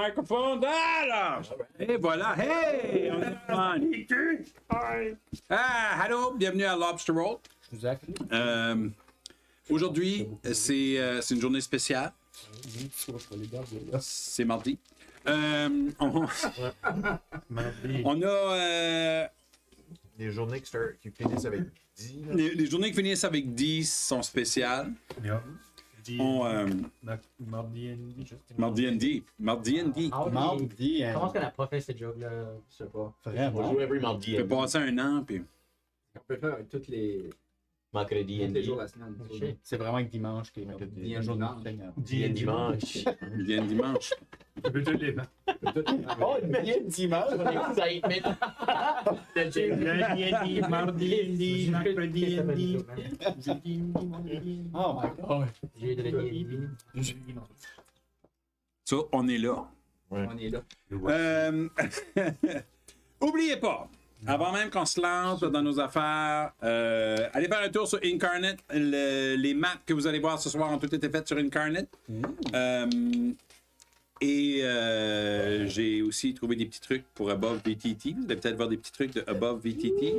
microphone. Alors, et voilà. Hey, on est on. Ah, hello, bienvenue à Lobster Roll. Aujourd'hui, c'est une journée spéciale. C'est mardi. On a les journées qui finissent avec 10. Les journées qui finissent avec 10 sont spéciales. Yeah. Mardi ND. Mardi. Comment est-ce qu'on a pas fait cette joke-là? Je sais pas. Vraiment. On joue every mardi. On peut passer un an, puis... On peut faire toutes les... Mercredi tous les jours de la semaine. C'est vraiment que dimanche qui est un jour dimanche. Dimanche. On peut tous les vents. Oh, il dimanche. Excitement. Lundi, mardi, mercredi, Oh my god. So, on est là. Ouais. On est là. Oubliez pas, avant même qu'on se lance dans nos affaires, allez faire un tour sur Incarnate. Les maps que vous allez voir ce soir ont toutes été faites sur Incarnate. Et j'ai aussi trouvé des petits trucs pour Above VTT. Vous allez peut-être voir des petits trucs de Above VTT.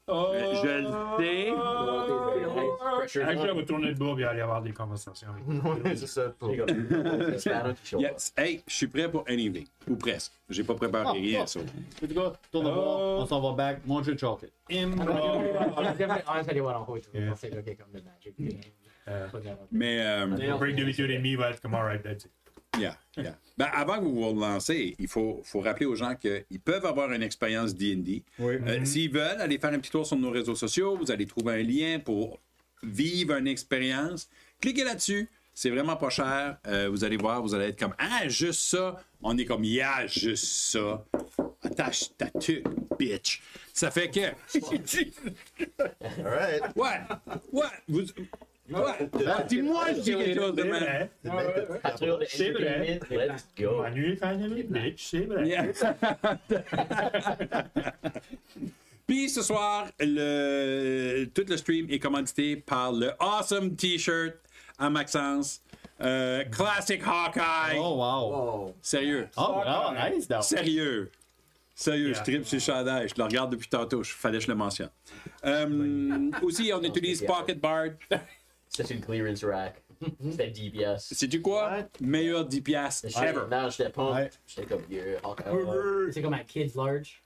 Je le sais. Actually, on va tourner le bas et aller avoir des conversations avec nous. C'est ça. Yes. Hey, je suis prêt pour anything. Ou presque. J'ai pas préparé rien, ça. En tout cas, tourne bas, on s'en va back, manger le chocolate. Mais Break de 8h30 va être comme alright, that's it. Yeah. Ben, avant que vous vous lancez, il faut rappeler aux gens qu'ils peuvent avoir une expérience D&D. Oui. S'ils veulent, aller faire un petit tour sur nos réseaux sociaux. Vous allez trouver un lien pour vivre une expérience. Cliquez là-dessus. C'est vraiment pas cher. Vous allez voir, vous allez être comme « Ah, juste ça! » On est comme « Yeah, juste ça! » Attache ta tuque, bitch! Ça fait que... Alright. Ouais! Dis-moi, je dis quelque chose de même. C'est vrai. Let's go. Manu fan de bitch, c'est vrai. Yeah. Puis ce soir, tout le stream est commandité par le awesome T-shirt à Maxence. Classic Hawkeye. Oh wow. Sérieux. Oh, nice though. Sérieux. Je tripe sur le chandail. Je le regarde depuis tantôt. Fallait que je le mentionne. Aussi, on utilise Pocket Bard. C'est une clearance rack. C'était 10 piastres. Sais-tu quoi? Meilleur 10 piastres ever. Non, j'étais pas. Ouais. J'étais comme vieux. C'est comme un Kids Large.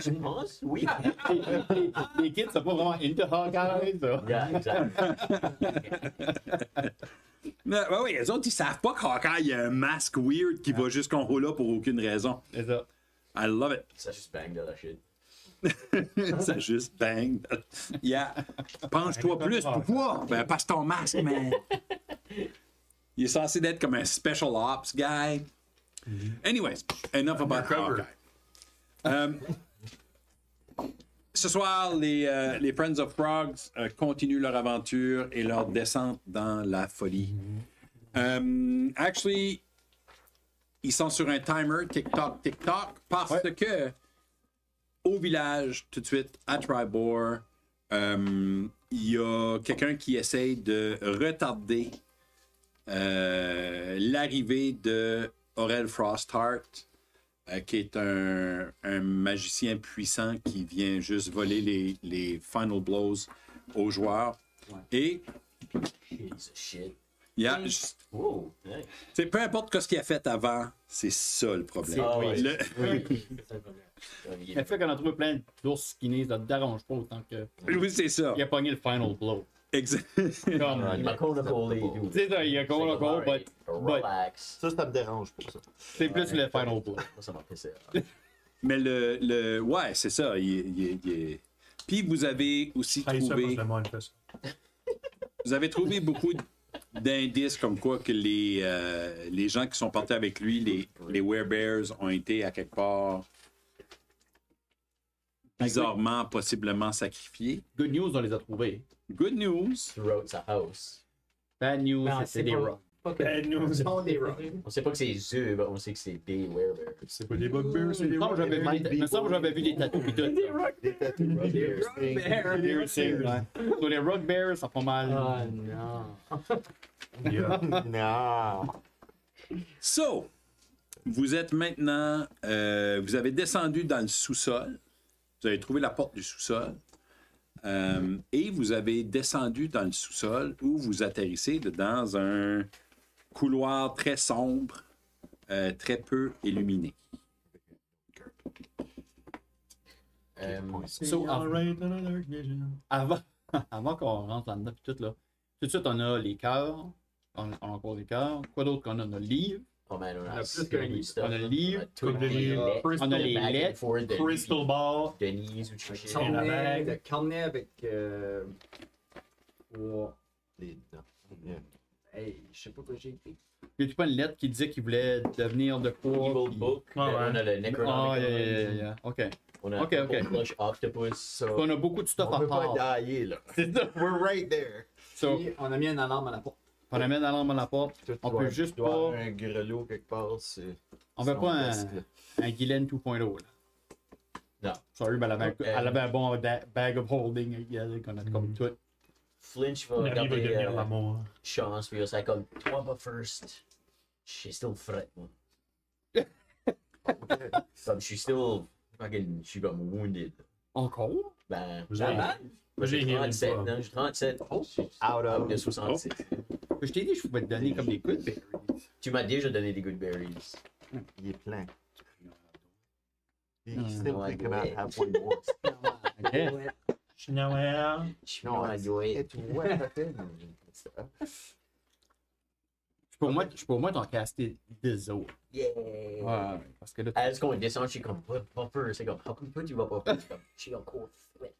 Tu penses? Oui. Les kids sont pas vraiment into Hawkeye, ça. Yeah, exact. Oui, les autres, ils savent pas qu'Hawkeye, il y a un masque weird qui va jusqu'en haut là pour aucune raison. C'est ça. I love it. Ça juste bang de la shit. Ça juste bang. Yeah. Penche-toi plus. Pourquoi? Ben, passe ton masque, man. Il est censé être comme un special ops guy. Anyways, enough about Hawkeye. Ce soir, les Friends of Frogs continuent leur aventure et leur descente dans la folie. Actually, ils sont sur un timer, TikTok, parce que au village, tout de suite, à Tribord, il y a quelqu'un qui essaye de retarder l'arrivée de Aurel Frostheart, qui est un magicien puissant qui vient juste voler les final blows aux joueurs. Ouais. Et Shit. Wow, nice. Peu importe ce qu'il a fait avant, c'est ça le problème. Le fait qu'on a trouvé plein d'ours skinnies, ça ne dérange pas autant que. Oui, c'est ça. Il a pogné le final blow. Exact. Comme, Il m'a collé. c'est ça, il a call, but Relax. Ça me dérange pas ça. c'est plus le final blow. Ça m'a pissé. Mais ouais, c'est ça. Puis vous avez aussi trouvé. Vous avez trouvé beaucoup d'indices comme quoi que les gens qui sont partis avec lui, les Werebears, ont été à quelque part bizarrement, possiblement sacrifiés. Good news, on les a trouvés. Good news. Throughout sa house. Bad news, c'est des rocks. Bad news. On sait pas que c'est les œufs, mais on sait que c'est des werebears. C'est pas des bugbears, c'est des Il me semble que j'avais vu des tatous pis tout. Des tatous. So les rock bears, ça fait mal. Oh non. Yeah. Non. So, vous êtes maintenant... vous avez descendu dans le sous-sol. Vous avez trouvé la porte du sous-sol. Et vous avez descendu dans le sous-sol où vous atterrissez dans un couloir très sombre, très peu illuminé. So, avant qu'on rentre là-dedans, puis tout de suite, on a les cœurs. On a encore des cœurs. Quoi d'autre qu'on a? On a le livre. Oh man, on a a plus qu'un livre. On a le livre. Comme des livres. On a les lettres. Crystal Ball. Denise ou chercher. Le carnet avec. Les dents. Yeah. Hey, je sais pas quoi j'ai écrit. Y a-tu pas une lettre qui disait qu'il voulait devenir de quoi? Evil puis- Book. Ouais, ouais. On a le Ah, Necronomicon. yeah. OK. On a Ok, ok. Flush Octopus. So, On a beaucoup de stuff on à peut part. pas dailler, là. C'est ça. We're right there. So, Puis, on a mis une alarme à la porte. on amène la lampe à la porte. Tout On doit- peut juste doit pas- avoir un grelot quelque part. On veut pas un Guylaine 2.0. Là. Non. Sorry, mais elle avait un bon bag of holding qu'on a comme tout. Flinch va La vie va regarder devenir l'amour. Chance, puis il va comme, toi pas first. Je suis still fret, moi. Comme, je suis still fucking, je suis comme wounded. Encore? Ben, Vous avez- moi j'ai j'ai 37, healé non, j'ai 37. Out of De 66. Je t'ai dit que je pouvais te donner comme des good berries. Tu m'as déjà donné des good berries. Il est plein. He's Hmm. still Ouais, thinking ouais. about have one more. Ok. Noël. No, I it's, do it. it's wet in. Je peux au moins t'en caster des autres. Yeah. Ouais, parce que là, Est-ce qu'on descend, je suis comme, pas peur. C'est comme, how come toi tu vas pas peur? Je suis comme, je suis encore fret.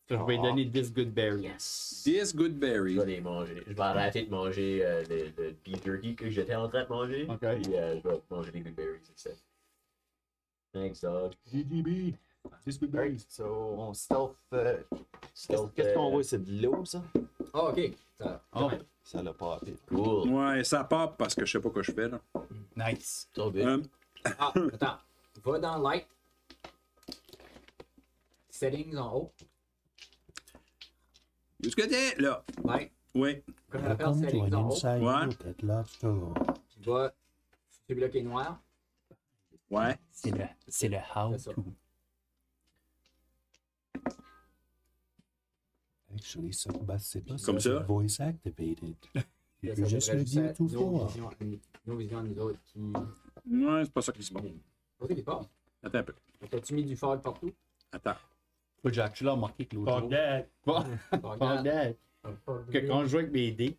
je vais lui donner 10 good berries. Yes. 10 good Je berries. vais les manger. Je vais arrêter de manger le beef jerky que j'étais en train de manger. Ok. Puis je vais manger des good berries instead. Thanks, dog. GGB. 10 good Right, berries. so on stealth. Stealth, Qu'est-ce qu'on voit? C'est de l'eau, ça? Ah, ok. Ça, Oh, Ça l'a pas appelé. Cool. Ouais, ça pop parce que je sais pas quoi je fais là. nice. So good. Ah, attends. Va dans Light. Settings en haut. Où est-ce que t'es là? Light. Oui. Comme on appelle Welcome to settings an en haut. inside Ouais. look at Lobster. Puis va. Celui-là qui est noir. Ouais. C'est le how C'est ça. to. Actually, ça, ben, c'est pas Comme ça? c'est voice activated. Là, Tu ça peux juste devrait le dire être tout nos fort. visions- Nos visions, nous autres qui. Ouais, c'est pas ça qui se passe. Ok, t'es pas. Attends un peu. T'as-tu mis du fog partout? Attends. Faut que j'ai actually remarqué que l'autre Fuck jour. that. Fuck that. Que quand je joue avec mes dés,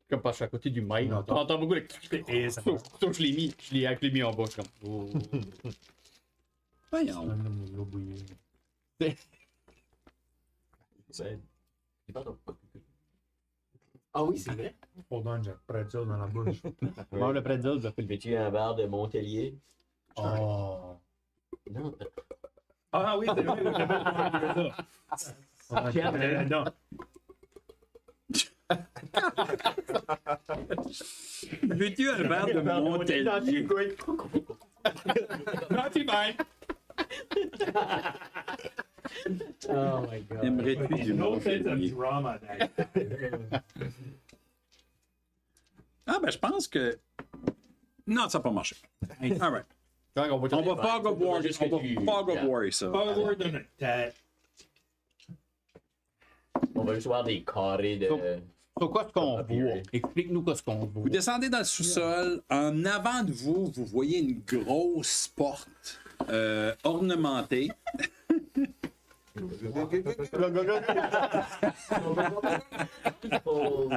comme parce que je suis à côté du mic, Non, t'entends beaucoup le Et ça Sauf que je l'ai mis, mis en bas, je suis comme. Oh. Voyons. Ah oui, c'est vrai. Hold on, j'ai un pretzel dans la bouche. Bon, le pretzel, je vais faire le Veux-tu un verre de Montelier? Oh. Non. Ah oui, c'est vrai, j'avais pas ça. Ah, non. Veux-tu un verre de Montelier? Not bad. Oh my god. Aimerais-tu du No sense of Montelier? drama, that. Ah, ben, je pense que. Non, ça n'a pas marché. All right. On va On va Fog of War. Juste On que tu- va Fog of War, ça. Forward on attack. On va juste voir des carrés de. Sur quoi ce qu'on Ah, voit? puis, Explique-nous quoi ce qu'on voit. Vous descendez dans le sous-sol. En avant de vous, vous voyez une grosse porte ornementée. Oh,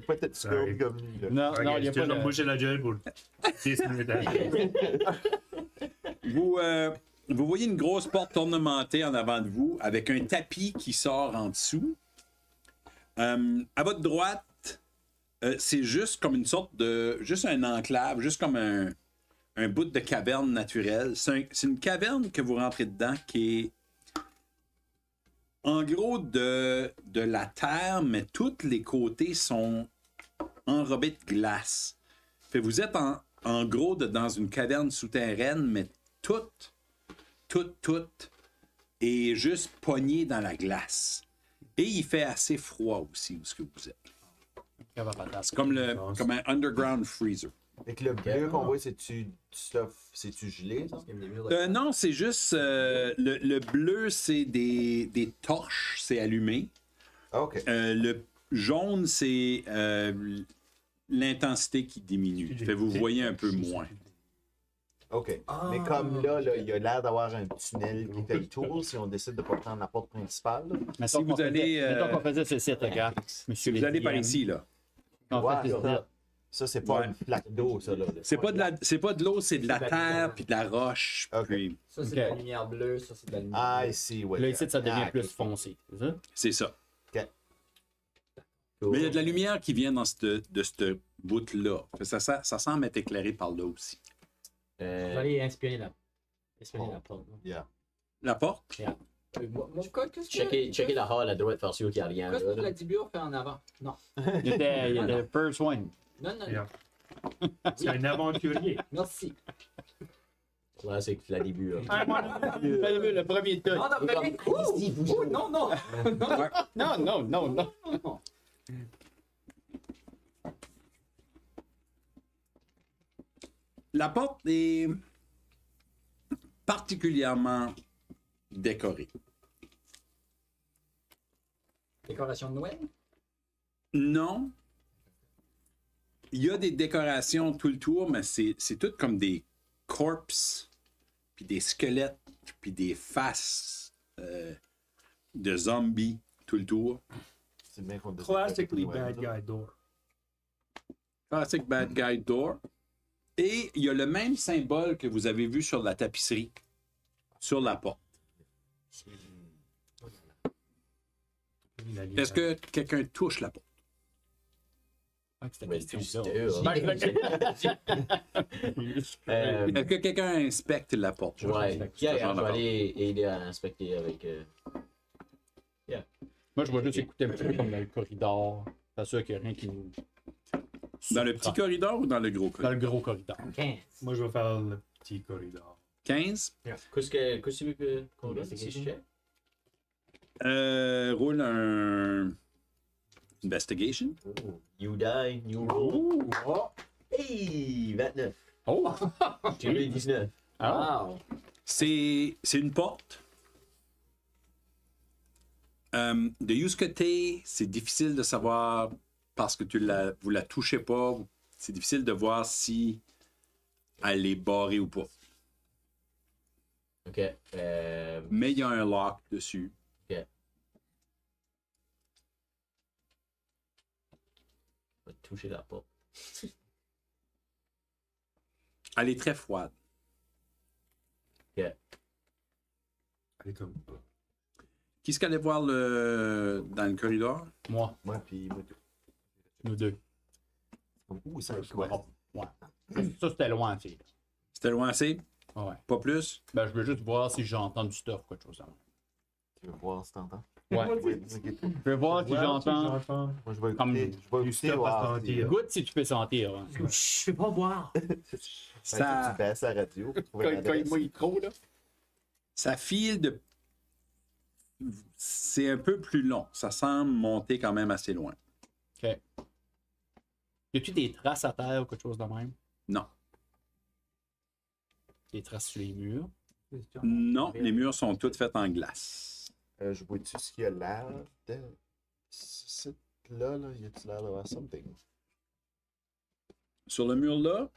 Peut-être Sorry. comme lui, là. Non, non, il n'y a Je pas vais me de. boucher la gueule pour 10 minutes après. Vous voyez une grosse porte ornementée en avant de vous avec un tapis qui sort en dessous. À votre droite, c'est juste comme une sorte de. Juste un enclave, juste comme un bout de caverne naturelle. C'est une caverne que vous rentrez dedans qui est en gros de la terre, mais tous les côtés sont enrobés de glace. Fait que vous êtes en gros dans une caverne souterraine, mais toute est juste pogné dans la glace. Et il fait assez froid aussi où ce que vous êtes. C'est comme un underground freezer. Avec le bleu qu'on voit, c'est-tu du stuff, c'est-tu gelé, ça? Non, c'est juste le bleu, c'est des torches, c'est allumé. Ah, OK. Le jaune, c'est l'intensité qui diminue. Fait que vous voyez un peu moins. OK. Mais comme là, il y a l'air d'avoir un tunnel qui fait le tour si on décide de ne pas prendre la porte principale. Mais Si vous allez, Mettons qu'on faisait ce site, regarde. Si vous allez par ici, là. On fait Ouais, ça. ça, c'est pas Ouais. une flaque d'eau, ça, là. C'est pas de l'eau, c'est de la terre puis de la roche. Ok. Puis Ça, c'est de la lumière bleue, ça, c'est de la lumière. Ah, ici, ouais. Là, ici, ça devient Ah, plus ok. foncé. C'est ça? c'est ça. OK. Mais il y a de la lumière qui vient de cette bout-là. Fait que ça semble être éclairé par là aussi. Je vais aller inspirer la porte. là. Yeah. La porte? Checker la hall à droite, faire sûr qu'il n'y a rien. Qu'est-ce là, que là. la dibure fait en avant? Non. Il y a le first one. Non, non, Yeah. C'est un aventurier. merci. Ouais, c'est que la début. Le premier tas. Non, non, mais non, non. Non. La porte est particulièrement décorée. Décoration de Noël? Non. Il y a des décorations tout le tour, mais c'est tout comme des corpses, puis des squelettes, puis des faces de zombies tout le tour. C'est bien qu'on décide Classically de- bad guy door. Classic Bad Guy Door. Et il y a le même symbole que vous avez vu sur la tapisserie, sur la porte. Est-ce que quelqu'un touche la porte? Mais c'est Ben, Est-ce que quelqu'un inspecte la porte? Ouais, Ce Pierre, genre je de vais porte. aller aider à inspecter avec. Moi, je vais juste écouter un petit peu comme dans le corridor. C'est sûr qu'il n'y a rien qui nous. Dans le petit corridor ou dans le gros Dans corridor? le gros corridor. 15. Moi, je vais faire le petit corridor. 15. Qu'est-ce que tu veux qu'on fasse si je check? Roule un... Investigation. Oh, you die, you roll. Hey, 29. Oh! J'ai eu 19. Ah! Wow. C'est une porte. De use que t'es, c'est difficile de savoir parce que vous la touchez pas. C'est difficile de voir si elle est barrée ou pas. Ok. Mais il y a un lock dessus. On va toucher la porte. Elle est très froide. Elle est comme. Qui est-ce qu'allait voir dans le corridor? Moi, Moi, puis moi, tout. nous deux. Ouh, ça quoi? Ouais. Ça, c'était loin, tu sais. C'était loin assez? Ouais. Pas plus? Ben, je veux juste voir si j'entends du stuff, quoi de chose. Tu veux voir si t'entends? Ouais. Oui, ok. Je veux voir si j'entends. Moi, je vais Comme écouter. Je vais du écouter. stuff à voir si- sentir. Goûte si tu peux sentir. Hein. Je peux pas boire. Ça, Tu baisses la radio. pour trouver Quand il l'adresse. mouille trop, là. ça file de... C'est un peu plus long. Ça semble monter quand même assez loin. OK. Y a-tu des traces à terre ou quelque chose de même? Non. Des traces sur les murs? Non, les murs sont toutes faites en glace. Je vois-tu ce qu'il y a l'air de. Ce site-là, là, y a-tu l'air d'avoir something? Sur le mur là,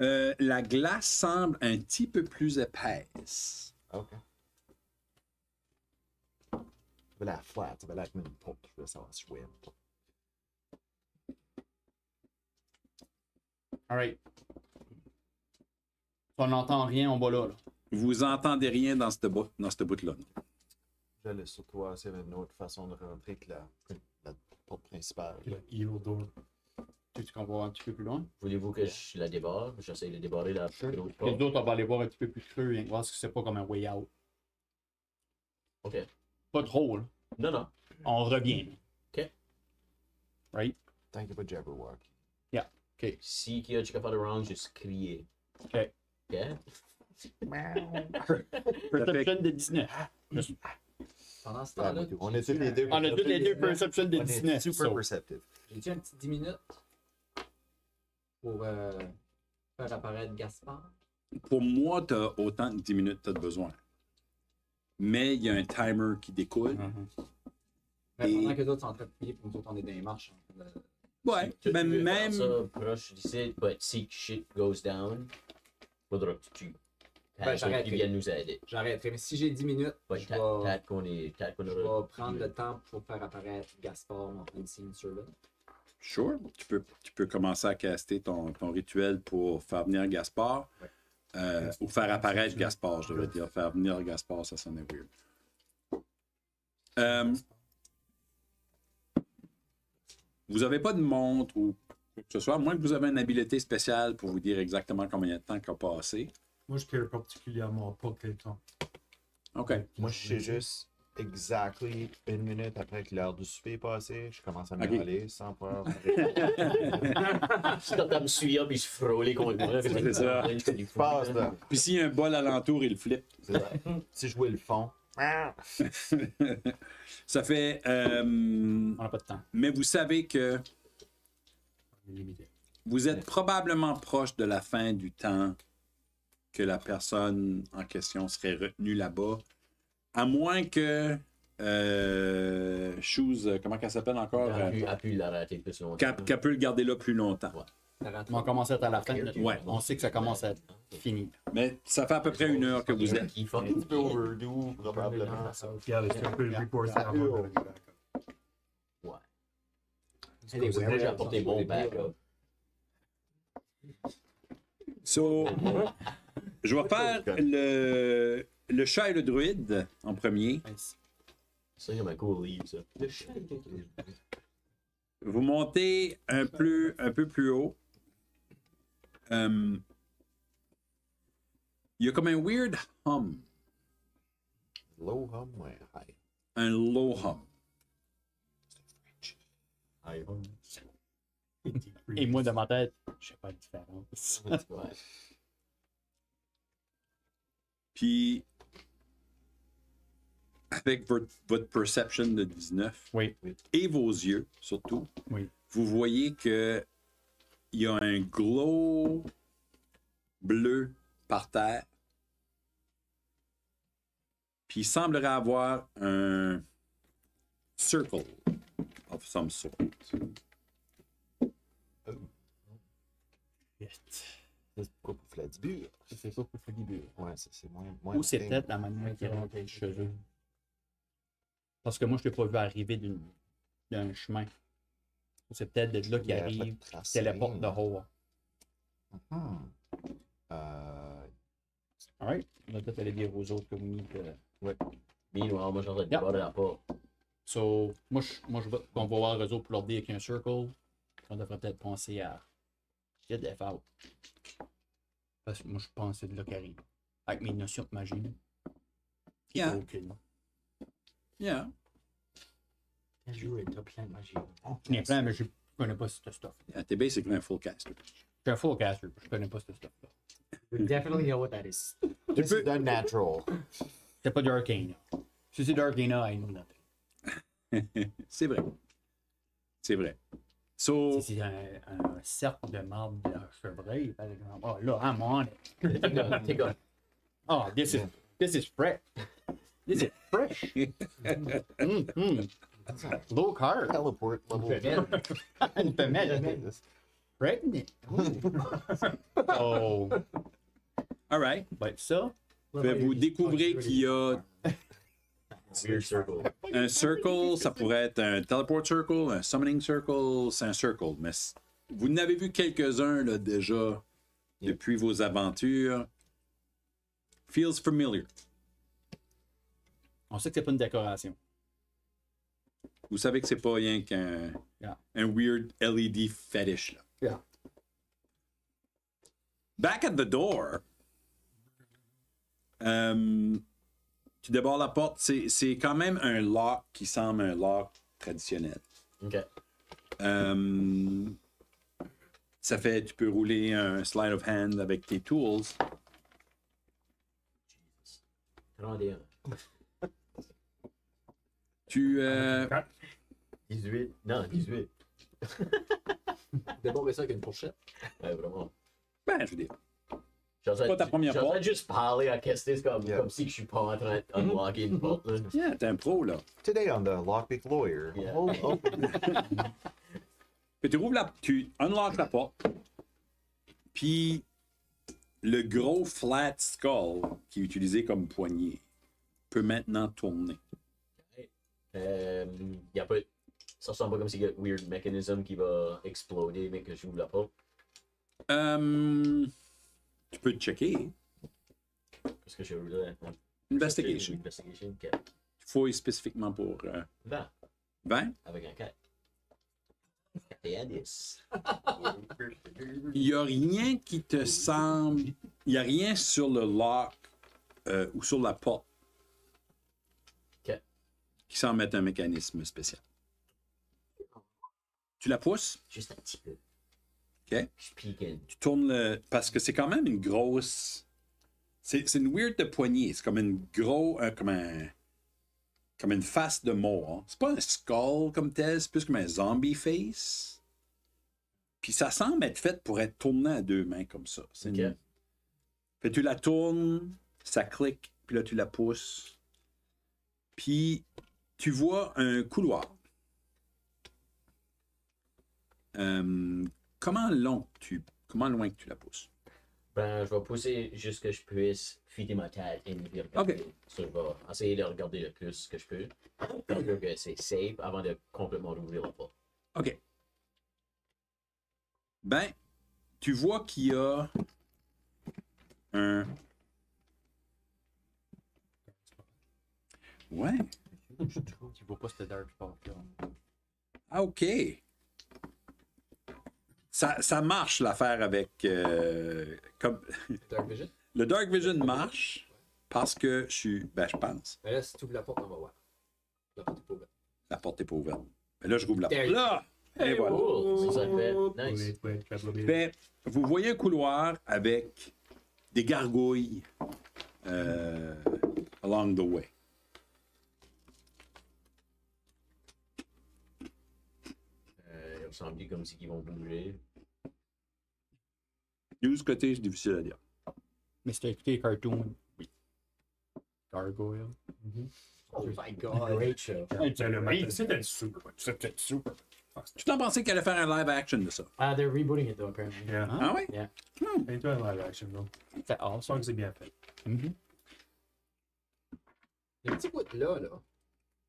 Ouais. la glace semble un petit peu plus épaisse. Ok. Ça avait l'air flat, ça avait l'air comme une porte. Je veux savoir si je voyais une porte. Alright. On n'entend rien en bas là. Vous entendez rien dans cette bout-là. J'allais surtout voir s'il y avait une autre façon de rentrer que la porte principale. Le evil door. Tu qu'on va voir un petit peu plus loin? Voulez-vous que je la débarre? J'essaie de débarrer l'autre Les porte. autres, on va aller voir un petit peu plus creux et voir si c'est pas comme un way out. Ok. Pas trop, là. Non, non. On revient. Ok. Right? Tant qu'il n'y a pas de Jabberwock. OK. Si qu'il y a quelque chose de wrong, juste crier. OK. Ok? Perception de 19. Pendant ce temps-là, On est tous les deux. On a tous les deux perception de On est 19. super so. perceptive. j'ai-tu un petit 10 minutes pour faire apparaître Gaspard? Pour moi, tu as autant de 10 minutes que tu as besoin. Mais il y a un timer qui découle. Mais Et- pendant que les autres sont en train de prier, puis nous autres, on est dans les marches. Ouais, Tu ben veux même. faire ça proche d'ici, but si shit goes down, faudra que tu j'arrête. qui viennent nous aider. J'arrêterai, mais si j'ai 10 minutes, Ouais, je Tad vais qu'on est. Tad qu'on je aura. vais prendre le temps pour faire apparaître Gaspard, mon unseen servant. Sure. Tu peux commencer à caster ton rituel pour faire venir Gaspard. Ou faire apparaître Gaspard, je devrais dire. Faire venir Gaspard, ça sonnait weird. Vous n'avez pas de montre ou quoi que ce soit, à moins que vous avez une habileté spéciale pour vous dire exactement combien de temps qu'a passé. Moi, je tire particulièrement pas quel temps. OK. Moi, je sais juste exactement une minute après que l'heure du souper est passée, je commence à me Ok. râler sans pouvoir. Je t'entends me suivre puis je frôler contre moi. C'est ça. Je passe là. Puis s'il y a un bol alentour, il flippe. C'est ça. Si je vois le fond. Ça fait. On n'a pas de temps. Mais vous savez que On est limité. vous êtes probablement proche de la fin du temps que la personne en question serait retenue là-bas. À moins que. Shoes, comment qu'elle s'appelle encore? A pu l'arrêter plus longtemps. Qu'elle peut le garder là plus longtemps. On commence à être à la fin. Ouais. On sait que ça commence à être fini. Mais ça fait à peu près une heure que vous êtes. Qui Un fucking petit peu overdue, probablement. Regarde, est-ce qu'on peut le reporter avant de revenir back up? Ouais. Anyway, C'est vrai, j'ai apporté bon ouais. backup. So, je vais faire le chat et le druide en premier. Ça, il y a ma cool livre, ça. Vous montez un peu plus haut. Il y a comme un weird hum, Low hum, ouais, high. un low hum. High hum. Et moi, de ma tête, je sais pas la différence. Ouais. Puis, avec votre perception de 19 Oui. et vos yeux, surtout, Oui. vous voyez que il y a un glow bleu par terre. Puis il semblerait avoir un circle of some sort. C'est pas pour Fladibur. C'est pas pour Fladibur. Ouais, c'est moins. Ou c'est peut-être la manière qu'ils rentrent les cheveux. Parce que moi, je ne t'ai pas vu arriver d'un chemin. C'est peut-être de là qu'il arrive, qui téléporte dehors. Alright. On va peut-être aller dire aux autres que oui. Meanwhile, moi, j'ai en train de Yep. voir la porte. So, moi, je vais, on va voir eux autres pour leur dire qu'il y a un circle. On devrait peut-être penser à get the F out. Parce que moi, je pense que c'est de là qu'il arrive. Avec mes notions de magie. Yeah. Aucune. Yeah. T'as joué, t'as plein de magie. Il y en a plein, mais je connais pas ce stuff. Yeah, t'es basically un full caster. Je suis un full caster, je connais pas ce stuff-là. You definitely know what that is. This is done natural. C'est pas du Arcana. Si c'est du Arcana, I know nothing. C'est vrai. C'est vrai. So, Si c'est un cercle de marbre de chevreuil, par exemple. Oh là, I'm on it. Take a. Oh, this is fresh. This is fresh. Low carb. Teleport level. Une femelle. Pregnant. Oh. all right. Ben, ça, Vous découvrez qu'il y a Weird circle. un circle, ça pourrait être un teleport circle, un summoning circle, c'est un circle. Mais vous en avez vu quelques-uns là, déjà depuis vos aventures. Feels familiar. on sait que c'est pas une décoration. Vous savez que c'est pas rien qu'un Yeah. un weird LED fetish. Là. Yeah. Back at the door, tu débarres la porte. C'est quand même un lock qui semble un lock traditionnel. Ok. Ça fait, tu peux rouler un slide of hand avec tes tools. 31. Tu. 18. Non, 18. Déborder ça avec une fourchette. Ouais, vraiment. Ben, je veux dire. C'est pas ta première porte. porte. Juste parler à Kestis comme si je suis pas en train d'unlocker une porte. Là. Yeah, t'es un pro, là. Today on the Lockpick Lawyer. Yeah. Hold open. Puis tu unlocks la porte. Puis le gros flat skull qui est utilisé comme poignée peut maintenant tourner. Y a pas... Ça ressemble pas comme s'il y a un weird mécanisme qui va exploder, mais que j'ouvre la porte. Tu peux te checker. Qu'est-ce que j'ai ouvert? Investigation. Investigation, ok. Fouille spécifiquement pour 20, 20. avec un 4. 4 et un 10. Il n'y a rien qui te semble. Il n'y a rien sur le lock ou sur la porte Ok. qui semble être un mécanisme spécial. Tu la pousses, Juste un petit peu. OK? Je pique in. Tu tournes le. Parce que c'est quand même une grosse. C'est une weird de poignée. C'est comme une grosse. Comme une face de mort. C'est pas un skull comme tel, c'est plus comme un zombie face. Puis ça semble être fait pour être tourné à deux mains comme ça. C'est Ok. Puis tu la tournes, ça clique, puis là tu la pousses. Puis tu vois un couloir. Comment loin que tu la pousses? Ben, je vais pousser juste que je puisse fitter ma tête et me regarder. Ok. So, je vais essayer de regarder le plus que je peux. Tant que c'est safe avant de complètement ouvrir la porte. OK. Ben, tu vois qu'il y a un... Ouais. Tu vois pas cette dark spot là. Ah, OK. Ça marche, l'affaire avec... comme... Dark Vision. Le Dark Vision marche parce que je pense. Mais là, si tu ouvres la porte, on va voir. La porte est pas ouverte. La porte n'est pas ouverte. Mais là, je rouvre la porte. There you Là! Et voilà. Cool! Ça fait nice. Wait, Ben, vous voyez un couloir avec des gargouilles along the way. Il ressemble comme si ils vont bouger. Du côté, c'est difficile à dire. Mais si t'as écouté les cartoons, oui. Gargoyle. Oh my god. Great show. C'était super. Tu t'en pensais qu'elle allait faire un live action de ça? They're rebooting it though, apparently. Yeah. Ah oui? Yeah. Et toi, live action, non? C'était Je pense awesome. que c'est bien fait. Le petit bout là, il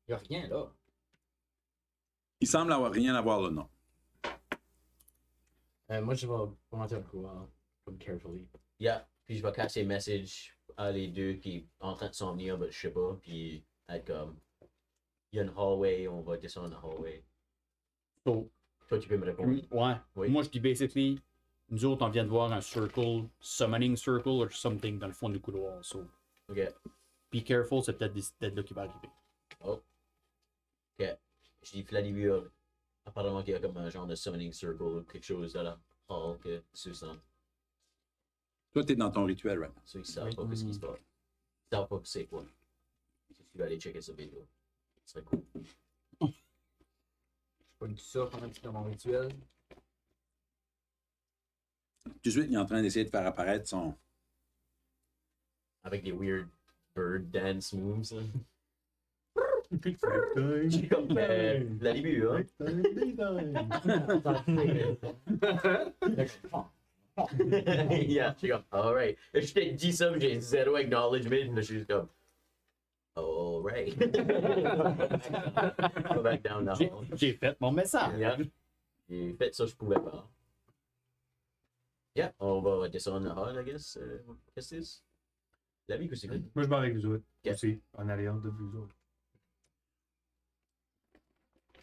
n'y a rien là. Il semble avoir rien à voir là, non. Moi, je vais remonter un couloir, comme carefully. Yeah. Puis je vais casser message à les deux qui sont en train de s'en venir, mais je sais pas. Puis être comme. Il y a une hallway, on va descendre la hallway. So, Toi, tu peux me répondre. ouais. Oui. Moi, je dis basically, nous autres, on vient de voir un circle, summoning circle or something dans le fond du couloir. So, Ok. be careful, c'est peut-être là qui va arriver. Oh. Ok. Je dis Vladimir. Apparemment qu'il y a comme un genre de summoning circle ou quelque chose dans la hall que tu sens. Toi, t'es dans ton rituel, right? Ceux qui savent pas ce qui se passe. Ils savent pas que c'est quoi. Si tu veux aller checker cette vidéo, ce serait cool. Je pogne tout ça pendant que je suis dans mon rituel. Tout de suite, il est en train d'essayer de faire apparaître son... Avec des weird bird dance moves. Là. J'ai J'ai comme Vladimir, hein. Yeah, j'ai comme, alright. Je t'ai dit ça, mais j'ai zéro acknowledgement. Je suis juste comme, alright. Go back down the hall. J'ai fait mon message. Yeah. J'ai fait ça, je pouvais pas. Yeah, on va descendre la hall, I guess. Qu'est-ce que c'est? La vie que c'est good. Moi, je vais avec vous autres. Yeah. Aussi, en arrière de vous autres.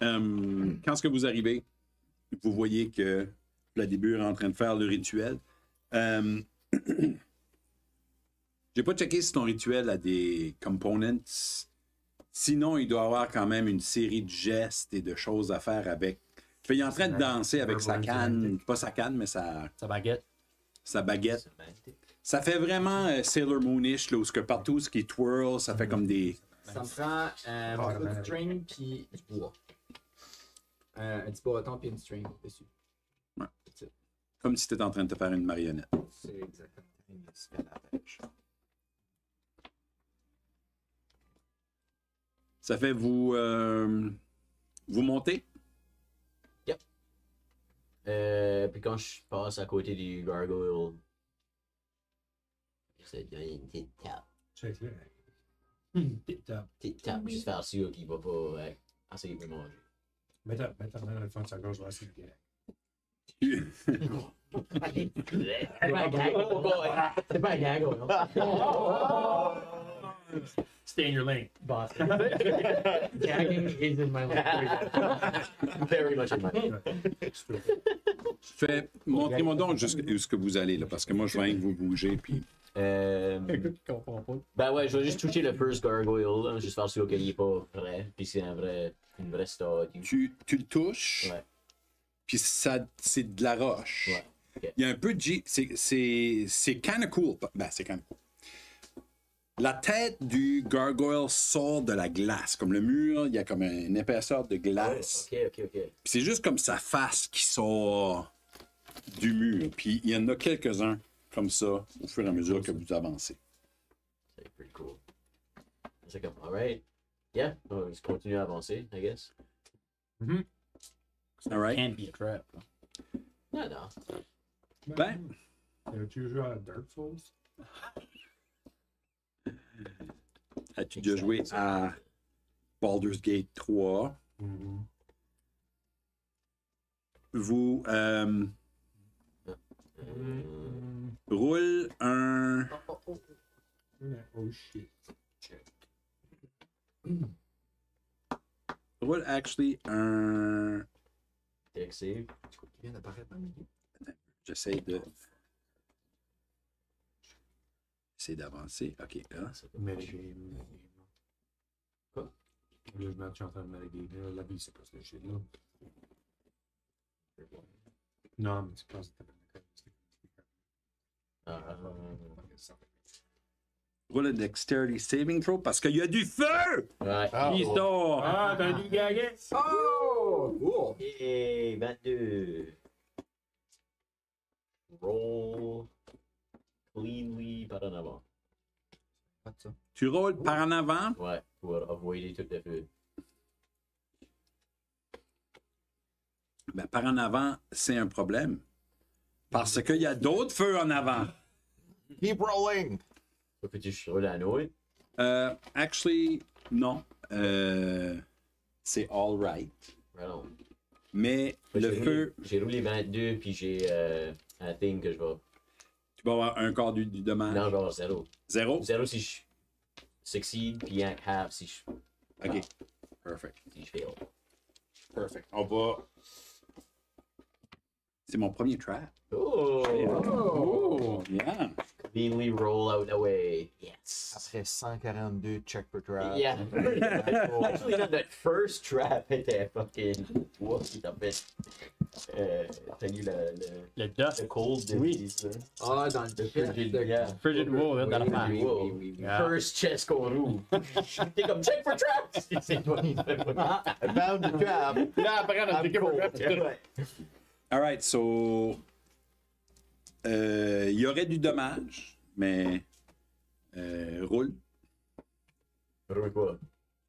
Quand ce que vous arrivez, vous voyez que Vladimir est en train de faire le rituel. J'ai pas checké si ton rituel a des components. Sinon, il doit avoir quand même une série de gestes et de choses à faire avec. Il est en train de danser avec sa canne, pas sa canne, mais sa Sa baguette. sa baguette. Ça fait vraiment Sailor Moonish, là, où partout ce qui twirl, ça fait comme des... Ça me prend un peu de string puis du bois. Un petit bâton puis une string dessus. Ouais. Comme si tu étais en train de te faire une marionnette. C'est exactement. Ça fait vous montez? Puis quand je passe à côté du gargoyle, j'essaie de donner une petite tape. Check là. Tip-top. Petite tape, juste faire sûr qu'il va pas essayer de me manger. Mets ta main dans le fond de sa gorge, là, c'est bien. C'est pas un gargoyle. C'est pas un gargoyle. Stay in your lane. Boss. Gagging is in my life. Very much in my mind. Montrez-moi donc jusqu'où vous allez, là, parce que moi, je vais rien que vous bouger, puis... Ben ouais, je vais juste toucher le first gargoyle, là, juste faire sûr qu'il est pas vrai, puis c'est une vraie statue. Tu le touches, Ouais. puis c'est de la roche. Ouais, ok. Il y a un peu de... C'est kind of cool. Ben, c'est kind of cool. La tête du gargoyle sort de la glace. Comme le mur, il y a comme une épaisseur de glace. Ok. Puis c'est juste comme sa face qui sort du mur. Puis il y en a quelques-uns comme ça au fur et à mesure que vous avancez. C'est pretty cool. C'est comme, alright. Yeah, on va juste continuer à avancer, I guess. All right? Can't be a trap. Non, non. Ben, Tu joues à Dark Souls? as-tu déjà joué à Baldur's Gate 3? Vous roule un... Oh shit. Roule actually un... Deck save. Qui vient d'apparaître dans le milieu. J'essaie de... Essayer d'avancer. OK, là. Metagame. Quoi? Là, je suis en train de metagame. La vie, c'est pas ce shit-là. Non, mais c'est pas ce que Roule un dexterity saving throw parce qu'il y a du feu! Ouais. Il sort! Ah, t'as dit gaguet? Oh! Cool! Et 22. Roll cleanly par en avant. Pas de ça. Tu roules par en avant. Ouais, pour avoider tout le feu. Ben, par en avant, c'est un problème. Parce qu'il y a d'autres feux en avant. Keep rolling! Peux-tu rouler à nous? Actually, non. C'est all right. Right on. Mais le feu, J'ai roulé 22, puis j'ai un thing que je vais. tu vas avoir un quart du dommage. Non, je vais avoir 0. 0? 0 si je succeed, puis un half si je. OK. Perfect. Si je fail. Perfect. On va... C'est mon premier trap. Oh! Oh, yeah. Cleanly roll out the way. Yes! Après 142 check per trap. Yeah. Actually, not that first trap était fucking. What? T'as fait. T'as eu Le dust. le cold de Oui. Ah, dans le Frigid, yeah. Frigid Wool, là, dans la face. Oui. Yeah. First chest qu'on roule. T'es comme check for traps! C'est toi qui fais pas. I found the trap. Là, après, on a dit que Ouais. All right, so... Il y aurait du dommage, mais... roule. Roule quoi?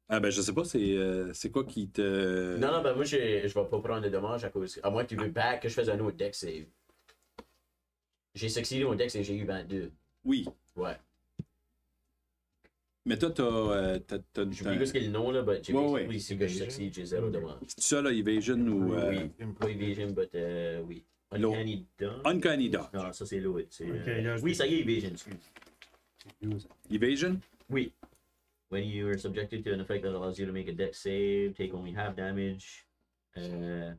Ah ben, je sais pas, c'est quoi qui te... Non, ben moi, je vais pas prendre de dommages à cause. À moins que tu veux back que je fasse un autre deck save. J'ai succédé au deck save, j'ai eu 22. Oui, Ouais. mais toi, t'as Je sais plus quel nom, là, mais j'ai Ouais. oui, c'est que je succède, j'ai 0 dommages. C'est ça, là, Evasion ou... Oui, pas Evasion, but oui. L'eau. Uncanny Dodge? Uncanny Dodge. Non, ça c'est l'autre. c'est, Ok, là, je- Oui, ça y est, Evasion, excuse. Evasion? Oui. When you are subjected to an effect that allows you to make a dex save, take only half damage. You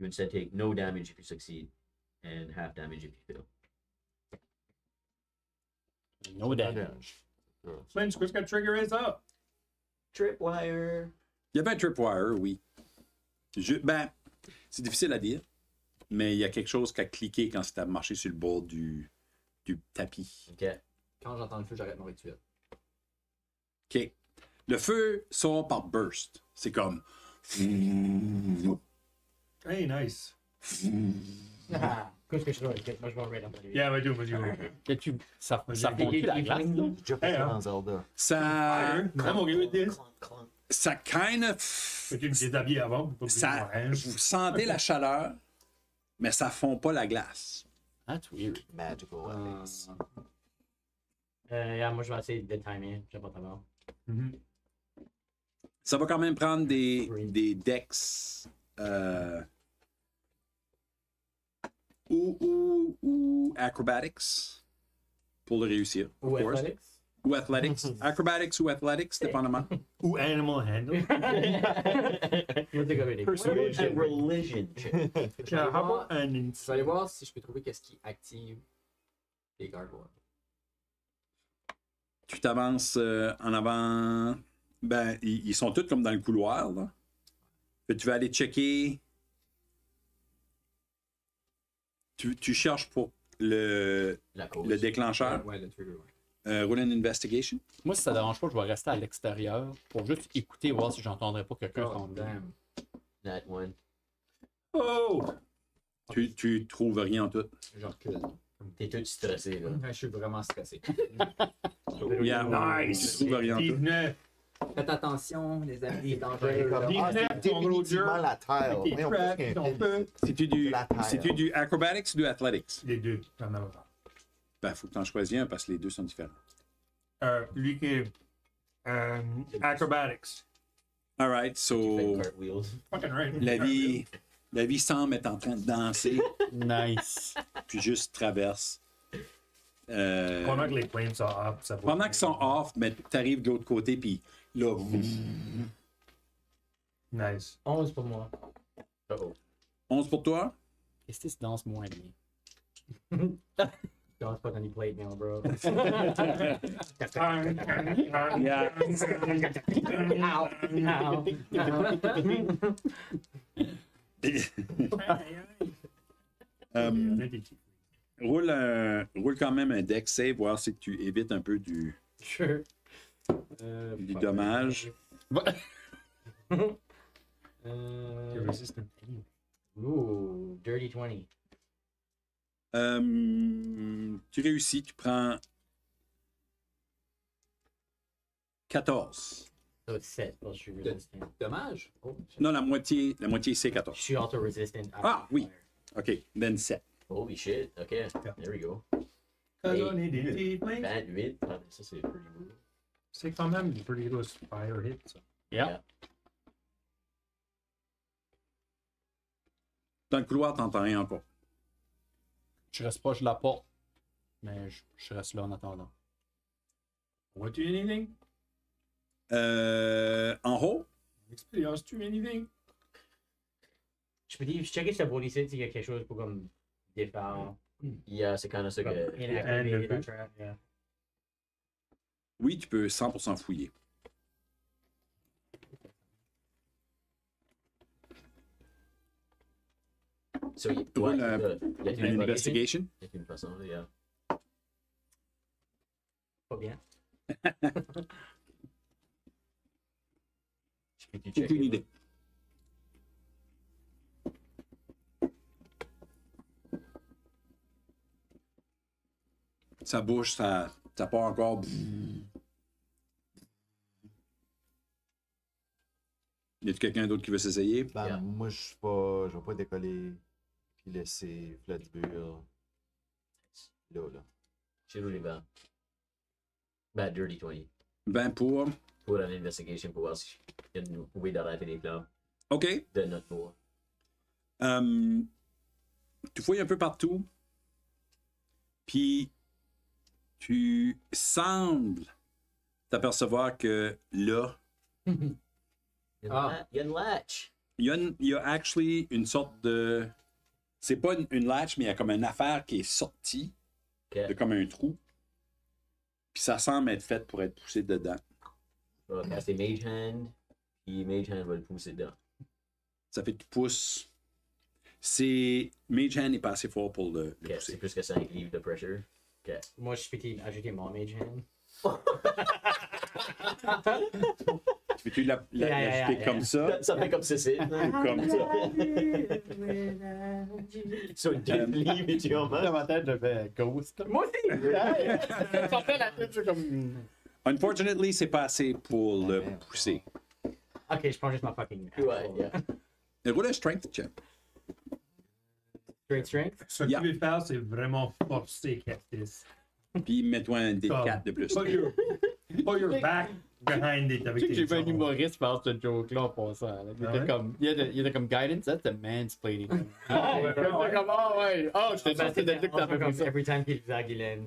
instead take no damage if you succeed, and half damage if you fail. No damage. Flynn, c'est quoi ce que trigger is up? Tripwire. Il y avait un tripwire, oui. Ben, c'est difficile à dire. mais il y a quelque chose qui a cliqué quand c'était marché sur le bord du tapis. Ok. Quand j'entends le feu, j'arrête mon rituel. OK. Le feu sort par burst. C'est comme... Hey, nice. Qu'est-ce que je fais? Moi, je vais raid en premier. Yeah, vas-y, vas-y. Ça Vas-y. fond-tu la glace? là? J'ai déjà fait Hey, ça hein. dans Zelda. Ça... I'm okay with this. Ça kind of... Fait que tu me déshabillé avant. Pas Ça... besoin de Vous sentez la chaleur, mais ça fond pas la glace. That's weird. Magical weapons. Yeah, moi, je vais essayer de timer. Je sais pas comment. Ça va quand même prendre des dex ou acrobatics pour le réussir. of Ou course. athletics. Ou athletics. Acrobatics ou athletics, dépendamment. Ou animal handle. We'll take a reading. Persuasion and religion. How about an Je vais aller voir si je peux trouver qu'est-ce qui active les gargoyles. Tu t'avances en avant. Ben, ils sont tous comme dans le couloir, là. Fait que tu vas aller checker. Tu cherches pour le La cause. déclencheur. Ouais, le trigger, ouais. Roll an investigation. Moi, si ça dérange pas, je vais rester à l'extérieur pour juste écouter, voir si j'entendrais pas quelqu'un Oh, tomber. damn. That one. Oh! Tu trouves rien en tout. Je recule. T'es tout stressé, là. Je suis vraiment stressé. Yeah, Nice! Tu trouves rien en tout. 19. Faites attention, les amis, c'est dangereux. Comme, là. Dis- ah, c'est définitivement la tile. Tes Mais on traps, peut ton feu. C'est-tu du, La taille. c'est-tu du acrobatics ou du athletics? Les deux, en même temps. Ben, faut que tu en choisis un parce que les deux sont différents. Lui qui est acrobatics. Alright, so Fait cartwheels. Fucking right. la vie semble être en train de danser, Nice. puis juste traverse. Pendant que les flames sont off, ça va. Pendant qu'ils sont off, mais t'arrives de l'autre côté, puis là, Nice. 11 pour moi. Uh-oh. 11 pour toi? Qu'est-ce que tu danses moins bien? Don't put any plate now, bro. Yeah. Ow. Roule quand même un deck save, voir si tu évites un peu du Sure. dommage. Resistant. Ooh, dirty 20. Tu réussis, tu prends 14. So it's 7. Well, je suis resistant. Dommage. Oh, Non, la moitié c'est Je 14. suis auto-resistant. Ah, oui. OK, then 7. Holy shit. Okay. There we go. Cause on est des flames. 28. Ah, ça, c'est pretty good. C'est quand même une pretty good fire hit, ça. Yeah. Dans le couloir, t'entends rien encore. Je reste proche de la porte, mais je reste là en attendant. What do anything? En haut? Expérience, tu anything? Je peux dire, je checker sur body set s'il y a quelque chose pour comme défaire. Yeah, c'est kind of ça Comme que. inactiver le la feu. trap, yeah. Oui, tu peux 100% fouiller. So, ouais, Roule c'est ça. Il y a Une une investigation? Il y a une façon, là, yeah. Pas bien. Je peux checker. Aucune idée. Ça bouge, ça part encore. Y a-t-il quelqu'un d'autre qui veut s'essayer? Ben, Yeah. moi, je vais pas décoller puis laisser Flatbur là. J'ai roulé 20. Ben, dirty 20. 20 pour. Pour une investigation pour voir s'il y a une way d'arrêter les flammes OK. de notre bois. Tu fouilles un peu partout. Puis, tu sembles t'apercevoir que là, Il y a une latch. il y a actually une sorte de. C'est pas une latch, mais il y a comme une affaire qui est sortie Ok. de comme un trou. Puis ça semble être fait pour être poussé dedans. Je vais casser Mage Hand. Puis Mage Hand va le pousser dedans. Ça fait que tu pousses. C'est. Mage Hand n'est pas assez fort pour le Ok, c'est pousser. plus que 5 livres de pressure. Ok. Moi, je peux ajouter mon Mage Hand. Peux-tu l'ajouter comme ça? Ça fait comme ceci. Comme ça. Sur 2 livres, et tu en Dans ma tête, je fais Ghost. Moi aussi! Ça fait la tête, c'est comme. Unfortunately, c'est pas assez pour le pousser. Ok, je prends juste ma fucking. Ouais, yeah. Roule un strength check. Strength? Ce que Yeah. tu veux faire, c'est vraiment forcer Cactus. Puis mets-toi un Comme, D4 de plus. Put your back behind it Tu avec sais que tes j'ai vu un jambes. humoriste faire ce joke-là en passant. Là. Il, Ah était ouais? comme, il était comme guidance, that's the mansplaining. Ah, Il était comme, oh ouais, oh, je t'ai sorti de là que t'as fait ça. Every time qu'il faisait Guylaine.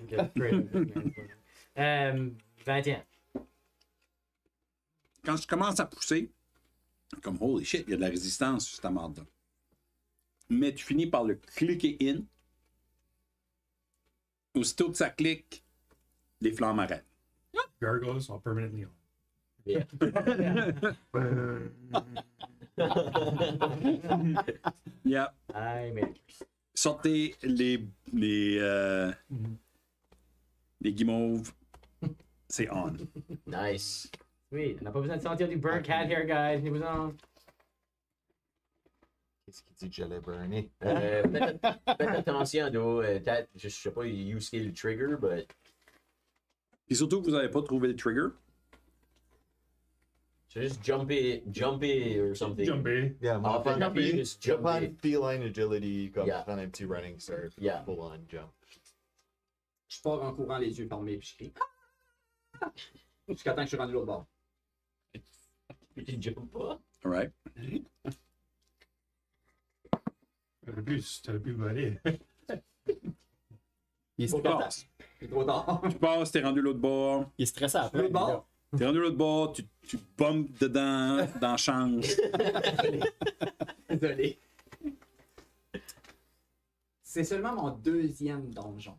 21. Quand tu commences à pousser, comme holy shit, il y a de la résistance sur cette marde-là. Mais tu finis par le cliquer in. Aussitôt que ça clique, les flammes arrêtent. Gargoyles are permanently on. Yeah. Yeah. I made it. Sortez les guimauves. C'est on. Nice. Sweet. On n'a pas besoin de sentir du burn cat here, guys. Nous en. Qu'est-ce qu'il dit que j'allais burner? Faites attention, though. Peut-être, je sais pas, you skill trigger, but. Et surtout que vous n'avez pas trouvé le trigger. So just jumpy or something. Jumpy. Yeah, moi, Ah, fait prendre- jumpy, just je vais prendre jumpy. feline agility, comme Yeah. prendre un petit running start, Yeah. full on jump. Je pars en courant les yeux fermés puis je crie. Ah! Jusqu'à temps que je suis rendu de l'autre bord. Tu jump pas. All right. T'aurais pu voler. Il est Tu passes. C'est trop tard. Tu passes, t'es rendu de l'autre bord. Il est stressé après. L'autre bord? T'es rendu de l'autre bord, tu bombes dedans, dans la chambre. Désolé. C'est seulement mon deuxième donjon.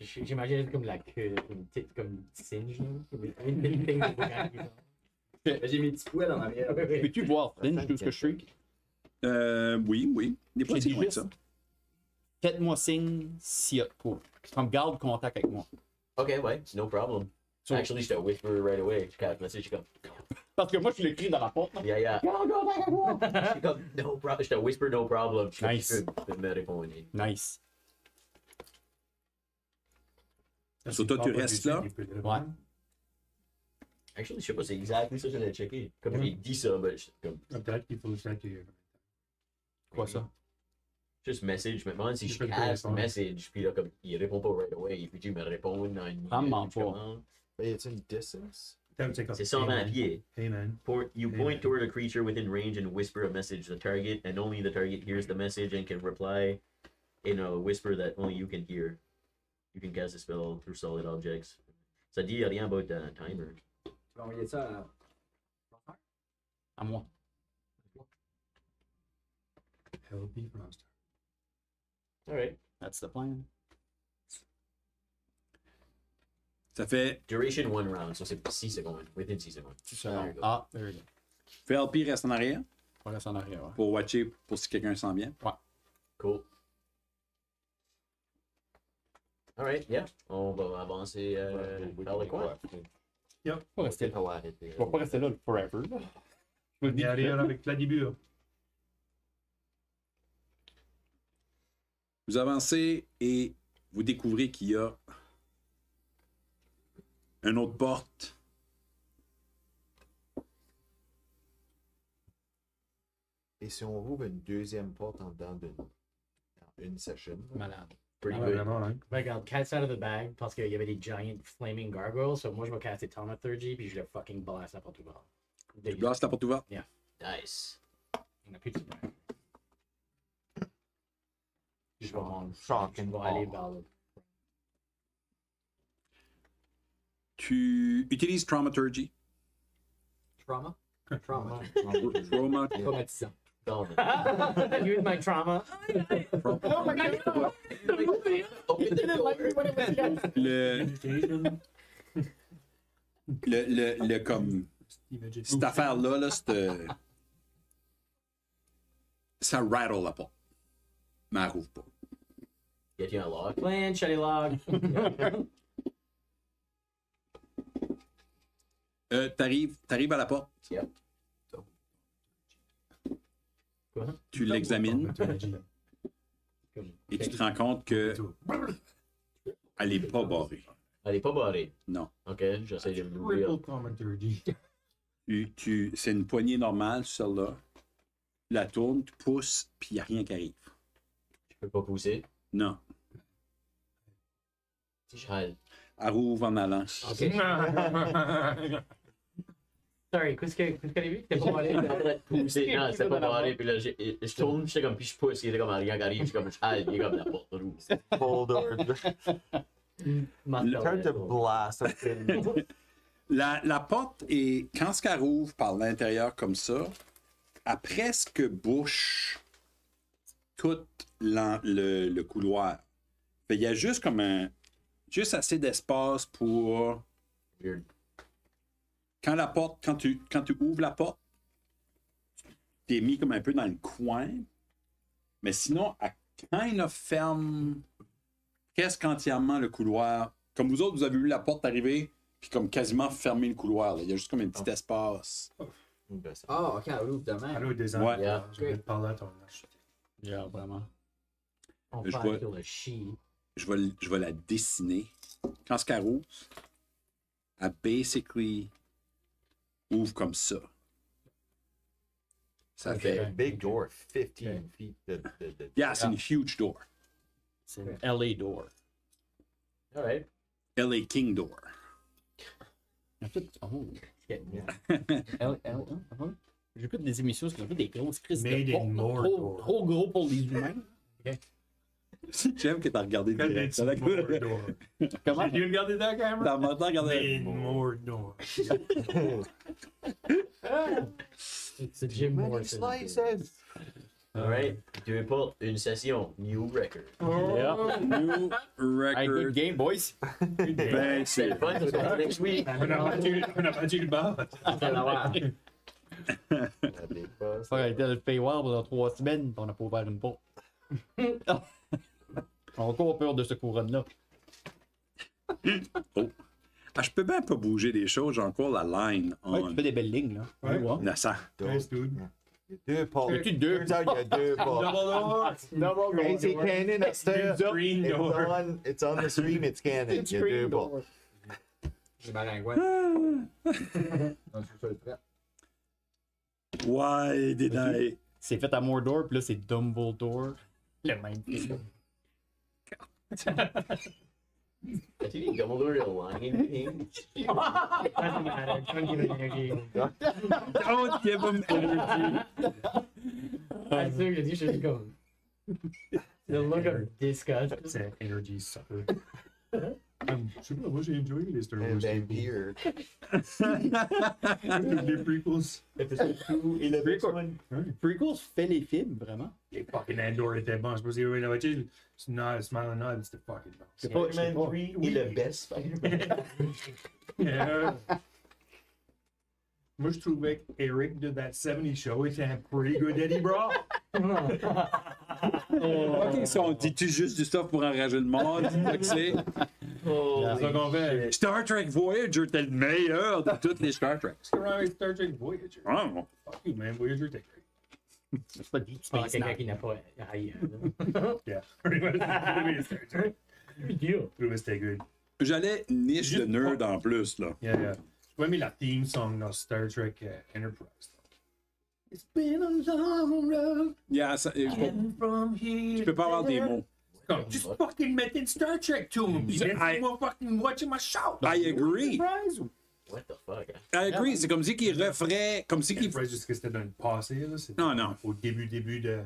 J'imagine comme la queue, une petite comme singe. Une petite thing de boucan qui sort. J'ai mes petits poils en arrière. Peux-tu voir Flinch d'où ce que je suis? Oui. Des fois, J'ai c'est dit loin de juste- ça. Faites-moi signe s'il y a de quoi. Comme garde contact avec moi. Okay, ouais, no problem. So- Actually, je te whisper right away. Je capte message, je suis comme, Parce que moi, je l'écris dans la porte. là. yeah, yeah. Je suis comme, no problem. Je te whisper, no problem. Je suis comme, Nice. tu peux me répondre. Nice. So, toi, tu restes là? Ouais. Actually, je sais pas, c'est exactement ça que j'allais checker. Comme j'ai dit ça, mais je- comme, Peut-être qu'il faut le faire que. Quoi ça? juste message. Je me demande si Je je peux le cast répondre. message, puis là, comme, il répond pas right away. Puis tu me répondre dans une minute. Vraiment puis je pas. commence. Ben, y a-t-il une distance? C'est 120 pieds. Hey man. You point toward a creature within range and whisper a message to the target, and only the target hears the message and can reply in a whisper that only you can hear. You can cast a spell through solid objects. Ça dit rien about the timer. Tu vas envoyer ça à... À moi. Healthy Frost. Alright. That's the plan. Ça fait. Duration 1 round, so c'est 6 secondes. Within 6 secondes. There you go. Ah, there you go. FLP reste en arrière On reste en arrière. Ouais. pour watcher pour si quelqu'un s'en vient. Cool. Alright, yeah. On va avancer vers le coin. Je vais pas rester là. Pas arrêter. Je vais pas rester là forever. Là. Je me Il dis y a rien avec Vladimir. Vous avancez et vous découvrez qu'il y a une autre porte. Et si on rouvre une deuxième porte en dedans d'une session? malade. Pretty Ah, good. vraiment, hein. Ben, regarde, cat's out of the bag parce qu'il y avait des giant flaming gargoyles. So moi, je vais caster Thaumaturgy puis je le fucking blast à porte ouverte. Tu blastes la porte ouverte. Nice. On a plus de spray. Je vais Shocking. aller vers le. Tu utilises Thaumaturgy. Trauma? Trauma. Trauma. Traumatisant. Down. Use my trauma. Open the door. Le comme cette affaire-là, là, ça rattle la porte. Mais elle rouvre pas. Get you a log. Plan, shutty log. T'arrives à la porte. Yep. Quoi? Tu l'examines et tu te rends compte que elle est pas barrée. Elle est pas barrée. Non. Ok, j'essaie de l'ouvrir. Triple commentary. C'est une poignée normale, celle-là. Tu la tournes, tu pousses, puis il n'y a rien qui arrive. Je peux pas pousser. Non. Elle. Elle rouvre en allant. Ok. Sorry, qu'est-ce qu'elle a vu? T'es pas allé? Pousser. Non, c'est pas barré. Puis là, je tourne, j'étais comme, puis je pousse, il était comme, rien qui arrive, je suis comme, il est comme la porte rouge. Boulder. Turn to blast. La porte est, quand ce qu'elle rouvre par l'intérieur comme ça, elle presque bouche tout le couloir. Fait, il y a juste comme juste assez d'espace pour Weird. quand tu ouvres la porte, t'es mis comme un peu dans le coin, mais sinon elle kind of ferme presque entièrement le couloir. Comme vous autres, vous avez vu la porte arriver puis comme quasiment fermer le couloir. Là. Il y a juste comme un petit espace. Ah, ok, elle ouvre demain. Allô, des Ouais. enfants. Je vais te parler à ton âge. Yeah, vraiment. On Je parle vois- sur le chi. Je vais la dessiner. Quand ce qu'elle rouvre, elle basically ouvre comme ça. Ça Okay, fait... a big door, 15 feet. Yeah, c'est une huge door. C'est une LA door. Alright. LA King door. En fait, oh. J'écoute des émissions qui ont fait des grosses crises Made de in porte, Mordor. trop gros pour les humains. J'aime que t'as regardé Quel direct. est Mordor? Comment? J'ai dû regarder dans la caméra. T'as regardé. Made in Mordor. C'est Jim Many Morrison. slices. Alright. 2 portes, une session. New record. Yeah. New Hey, good record. game, boys. Ben, C'est c'est... le fun, ça se passe next week. On a battu le bas. La big boss. Ça a été le paywall pendant 3 semaines, puis on n'a pas ouvert une porte. On a encore peur de ce couronne-là. Oh. Ah, je peux bien pas bouger des choses, j'ai encore la line Ouais, on. tu fais des belles lignes, là. Ouais. Ouais. Innocent. Nice, dude. Deux portes. Y'a-tu deux? Turns out, il y a deux portes. Double Hey, c'est canon, Green door. it's on the stream, it's canon. Il y a deux portes. J'ai maringouin. Non, c'est ça, le prêt. Why did I... C'est fait à Mordor, puis là, c'est Dumbledore. Le même film. As-tu dit Dumbledore aligning? Doesn't matter. Don't give it energy. Don't give him energy. I sûr que dit, je suis comme. The look of disgust. C'est Energy Sucker. Je sais pas, moi j'ai enjoyé les Star Wars. And vampire. Les prequels. Episode 2 et le next one. Prequels fait les films, vraiment. Les fucking Andor étaient bons. Je sais pas si vous avez vu. Smile and Nod, c'était fucking bon. C'est pas, Spider-Man 3 et le best Spider-Man. Yeah. Moi, je trouvais qu'Eric de That 70 Show était un pretty good Eddie Brock. Ok, ça, on dit-tu juste du stuff pour enrager le monde? Tu sais? C'est ça qu'on fait. Star Trek Voyager était le meilleur de toutes les Star Trek. Qu'est-ce qu'il y a avec Star Trek Voyager? Ah, bon. Fuck you, man. Voyager était great. C'est pas Deep Ah, Space quelqu'un Nine. qui n'a pas haï. Yeah. Pretty much. Star Trek. Idiot. Pretty much c'était good. J'allais niche de Juste nerd en plus, là. Yeah, yeah. J'ai pas aimé la theme song dans Star Trek Enterprise. It's been a long road. Yeah, je peux pas avoir des mots. Comme, just fucking mettez une Star Trek to him. Puis laissez-moi fucking watching my show. I agree. What the fuck? I agree. C'est comme si qu'il referait. Comme si qu'il. Enterprise, juste que c'était dans le passé. Là. C'était Non, non. Au début de.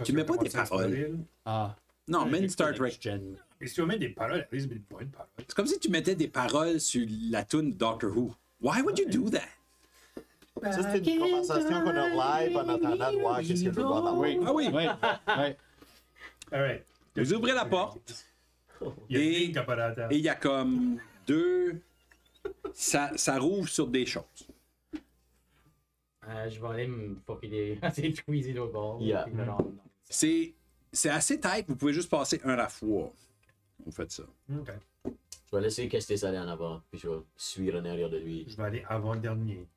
Tu mets pas des paroles. Ah. Non, même Star Trek. Gen. Et si tu mets des paroles, après, c'est des bonnes paroles. C'est comme si tu mettais des paroles sur la tune Doctor Who. Why would you do that? Ça, c'est une conversation qu'on a live en attendant de voir qu'est-ce que je veux voir dans Oui. Ah oui. Ouais. Ouais. Alright. Vous ouvrez la porte Il y a Et- Link qui a pas d'attente. et il y a comme deux. Ça rouvre sur des choses. Je vais aller me faufiler, essayer de squeezer l'autre bord. Yeah. puis me rendre dans le cercle. C'est assez tight, vous pouvez juste passer un à la fois. Vous faites ça. Ok. Je vais laisser Kestis aller en avant, puis je vais suivre en arrière de lui. Je vais aller avant-dernier.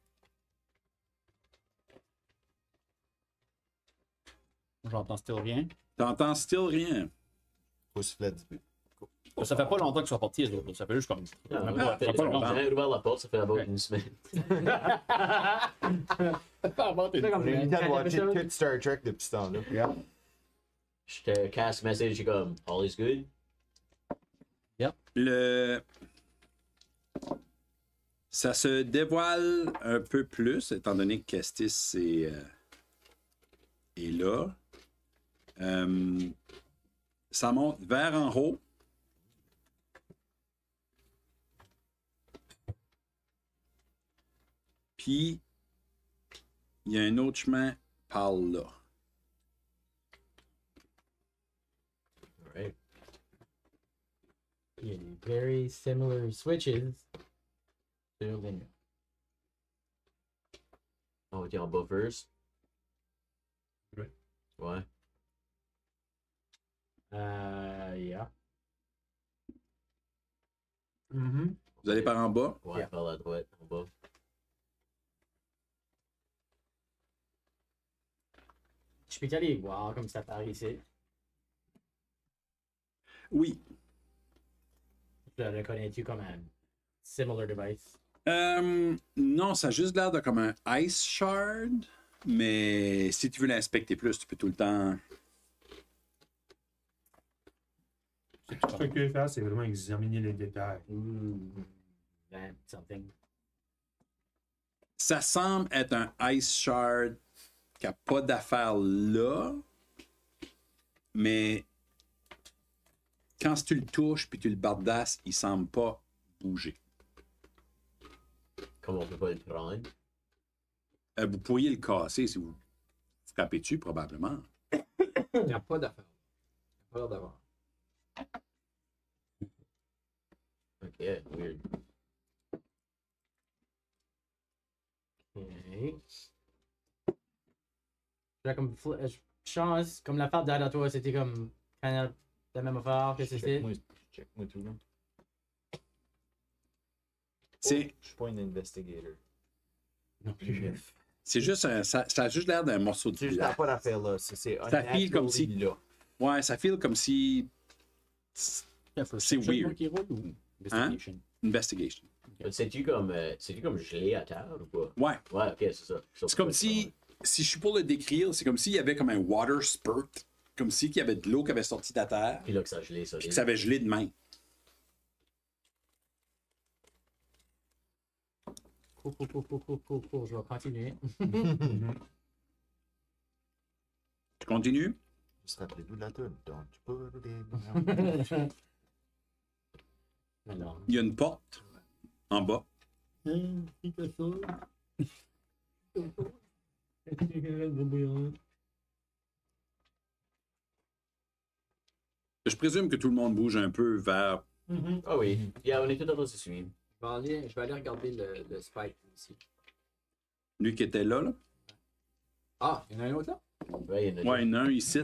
J'entends still rien. T'entends still rien. Pouce flat du but. Ça fait pas longtemps qu'ils sont partis, les autres. Ça fait juste comme. Ah, Même ouais, pas- fait, ça fait pas on longtemps. a ouvert la porte, ça fait about Ouais. une semaine. Pas avant, t'es- C'est comme- J'ai eu le temps de watcher épisode. tout Star Trek depuis ce temps-là. Je te casse message, j'ai comme all is good. Ça se dévoile un peu plus, étant donné que Kestis est là. Ça monte vers en haut. Puis, il y a un autre chemin par là. Alright. Il y a des very similar switches sur les murs. On va être en bas first. Ouais. Ouais. Yeah. Mhm. Vous allez par en bas. Ouais, Yeah. par la droite, en bas. Je peux y aller voir comme ça part ici. Oui. Je le reconnais-tu comme un similar device? Non, ça a juste l'air de comme un Ice Shard. Mais si tu veux l'inspecter plus, tu peux tout le temps. Ce que je vais faire, c'est vraiment examiner les détails. That something. Ça semble être un Ice Shard qui n'a pas d'affaire là. Mais quand tu le touches puis tu le bardasses, il semble pas bouger. Comme on peut pas le prendre. Vous pourriez le casser si vous frappez dessus, probablement. Il n'y a pas d'affaire. Il n'y a pas l'air d'avoir. Ok, weird. Ok. Là, comme chance, comme l'affaire derrière toi, c'était comme kind of la même affaire que c'était. Check-moi tout, là. C'est Je suis pas un investigator. Non plus. c'est juste ça a juste l'air d'un morceau de C'est juste glace. pas d'affaire là. C'est Ça file comme si- unnaturally là. Ouais, ça file comme si. C'est weird. Qui roule ou investigation? Investigation. C'est-tu comme gelé à terre ou quoi? Ouais. Ouais, ok, c'est ça. C'est comme si je suis pour le décrire, c'est comme s'il y avait comme un water spurt. Comme si il y avait de l'eau qui avait sorti de la terre. Puis là que ça a gelé, ça. Puis que ça avait gelé de main. Cool. Je vais continuer. Tu continues? Juste rappelez-vous de la tune. Don't you put it in. Alors, Il y a une porte en bas. Je présume que tout le monde bouge un peu vers. Ah oui. Yeah, on est tout en train de se suivre. Je vais aller regarder le spike ici. Lui qui était là. Ah, il y en a un autre là? Ouais, il y en a Ouais, il y en a un ici.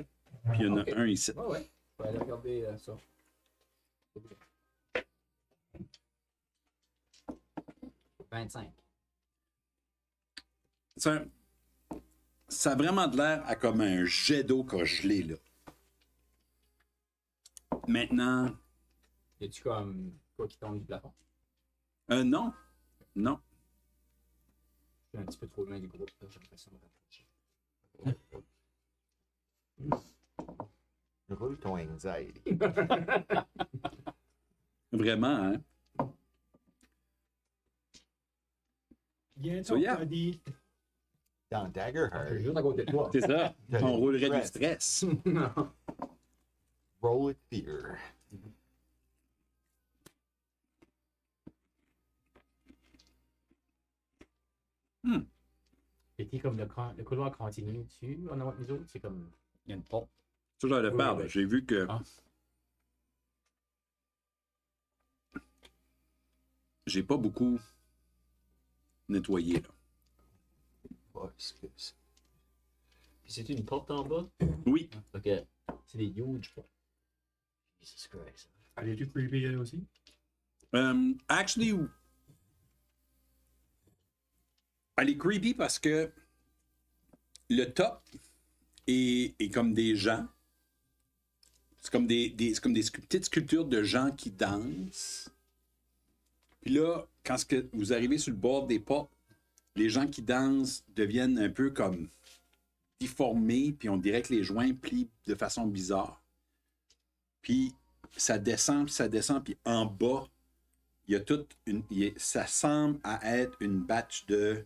Puis il y en a Ok. un ici. Ouais. Je vais aller regarder ça. 25. Ça a vraiment de l'air à comme un jet d'eau qui a gelé là. Maintenant. Y a-tu comme quoi qui tombe du plafond? Non. Non. Je suis un petit peu trop loin du groupe, là, j'ai l'impression de rapprocher. Roule ton anxiety. Vraiment, hein? So, yeah. Dans Dagger Je suis Heart, juste à côté de toi. C'est ça. T'as On le roulerait du stress. stress. roll with fear. c'était comme le couloir continue dessus en avant de nous autres. C'est comme. Il y a une porte. Ça, j'allais Oui, faire. oui. Là. J'ai vu que. Ah. J'ai pas beaucoup nettoyé. Là. pas ce que c'est. Puis c'est une porte en bas? Oui. Ok. C'est des huge pas. Jesus Christ. Elle est-tu creepy elle aussi? Actually, elle est creepy parce que le top est comme des gens. C'est comme c'est comme des petites sculptures de gens qui dansent. Puis là, quand vous arrivez sur le bord des portes, les gens qui dansent deviennent un peu comme déformés, puis on dirait que les joints plient de façon bizarre. Puis ça descend, puis en bas, il y a toute ça semble à être une batch de...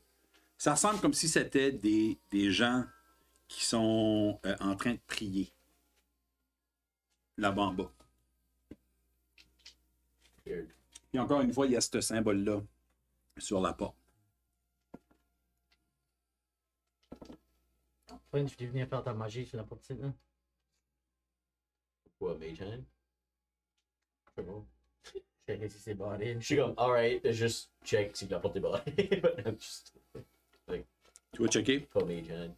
Ça ressemble comme si c'était des gens qui sont en train de prier. Là-bas en bas. Weird. Et encore une fois, il y a ce symbole-là sur la porte. Fun, je t'ai venu faire ta magie sur la porte là. Quoi, Mage Hand? Je sais pas. Checker si c'est barré. Je suis comme, alright, juste check si la porte est barrée. Just, Tu vas checker? pas Mage Hand.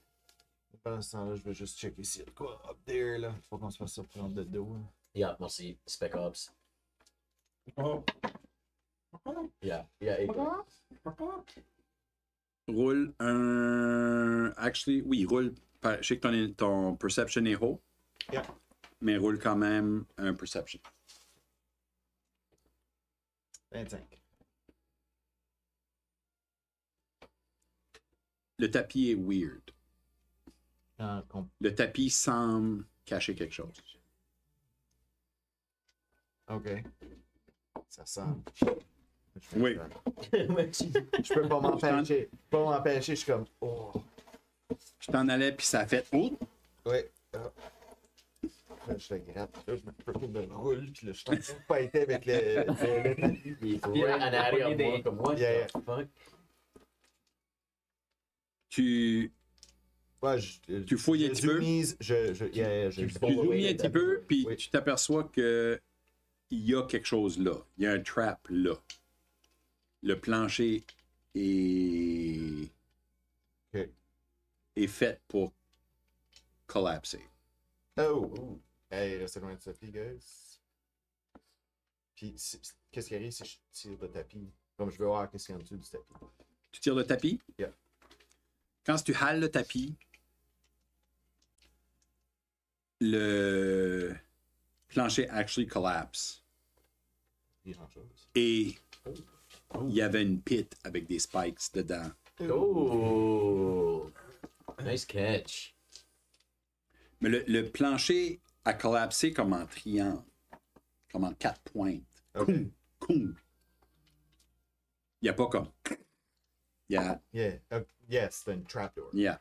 Pendant ce temps-là, je vais juste checker s'il y a de quoi up there, là. Faut qu'on se fasse surprendre de dos. Là. Yeah, merci. Spec Ops. Oh. Yeah, et toi? Roule un... Actually, oui, roule... Je sais que ton perception est haut. Yeah. Mais roule quand même un perception. 25. Le tapis est weird. Le tapis semble cacher quelque chose. Ok. Ça semble. Oui. Je peux pas m'empêcher. Pas m'empêcher, je suis comme. Oh. Je t'en allais, puis ça a fait... Oh! Oui. Ah. Là, je le gratte. Là, je me fais le roule. Puis là, je suis en train de fighter avec le tapis. Il est right en arrière de moi, comme what Yeah, the fuck? Tu Ouais, Tu fouilles un petit peu. Je zoomies un petit peu, puis oui. tu t'aperçois que il y a quelque chose là. Il y a un trap là. Le plancher est... Ok. est fait pour collapser. Oh! Hey, restez loin de Sophie, guys. Puis, qu'est-ce qui arrive si je tire le tapis? Comme je veux voir qu'est-ce qu'il y a en dessous du tapis. Tu tires le tapis? Yeah. Quand tu hales le tapis, le plancher actually collapse. Pas grand-chose. Et il y avait une pit avec des spikes dedans. Oh! Nice catch. Mais le plancher a collapsé comme en triangle, comme en 4 pointes. Ok. Coum. Il n'y a pas comme... Il y a... Yeah. Yes, c'est une trapdoor. Yeah.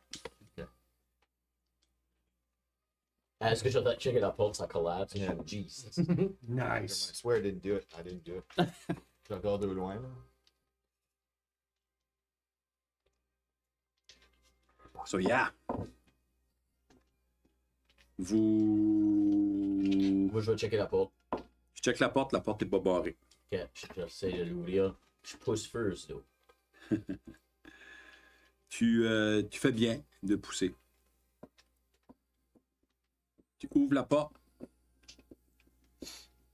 Est-ce que je vais checker la porte, ça collapse? Yeah. Jesus. I Nice. swear I didn't do it. I didn't do it. Je suis encore de loin, là. So, yeah. Vous... Moi, je vais checker la porte. Je check la porte n'est pas barrée. Ok, j'essaie de l'ouvrir. Je pousse first, though. Tu fais bien de pousser. Tu ouvres la porte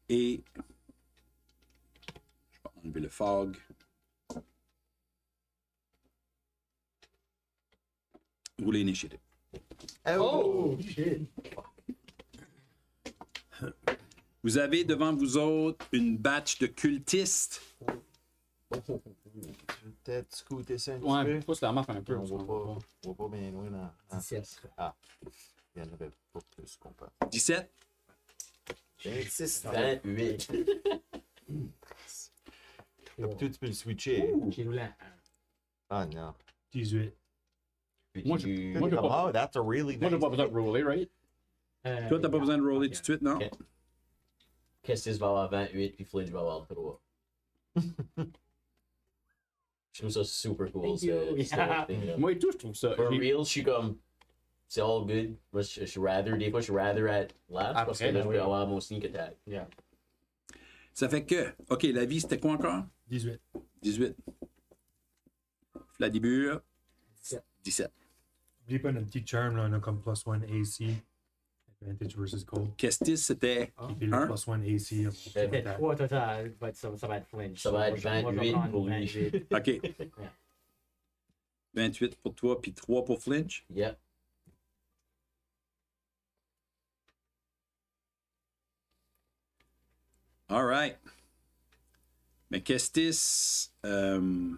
et je vais enlever le fog. Roulez initiative. Oh! Shit. Vous avez devant vous autres une batch de cultistes. Je vais peut-être scooter ça un petit Ouais, peu. pousse la map un peu. On voit pas bien loin dans... Il y en avait pas plus qu'on peut. 17. 26. 28. Comme tout, tu peux le switcher. J'ai roulé un. Ah non. 18. Moi, j'ai pas, Oh, that's a really moi, j'ai nice. pas besoin de roller, right? Toi, t'as pas besoin de roller tout de suite, non? Ok. Kestis va avoir 28, puis Flinch va avoir 3. Je trouve ça super cool. Thank you. Yeah. Moi et tout, je trouve ça. For j'ai- real, je suis comme. C'est all good. Moi, je suis rather. Des fois, je suis rather at last parce que Après, là, je oui. peux avoir mon sneak attack. Ça fait que, OK, la vie, c'était quoi encore? 18. 18. Fladibur. 17. N'oublie pas notre petit charm, là, on a comme +1 AC. Advantage versus cold. Kestis, c'était Et puis le un. +1 AC. C'était 3 total, ça va être flinch. Ça va être Moi, je vais 28 prendre pour lui. 28. OK. 28 pour toi, puis 3 pour Flinch. Yep. All right. Mais Kestis, Je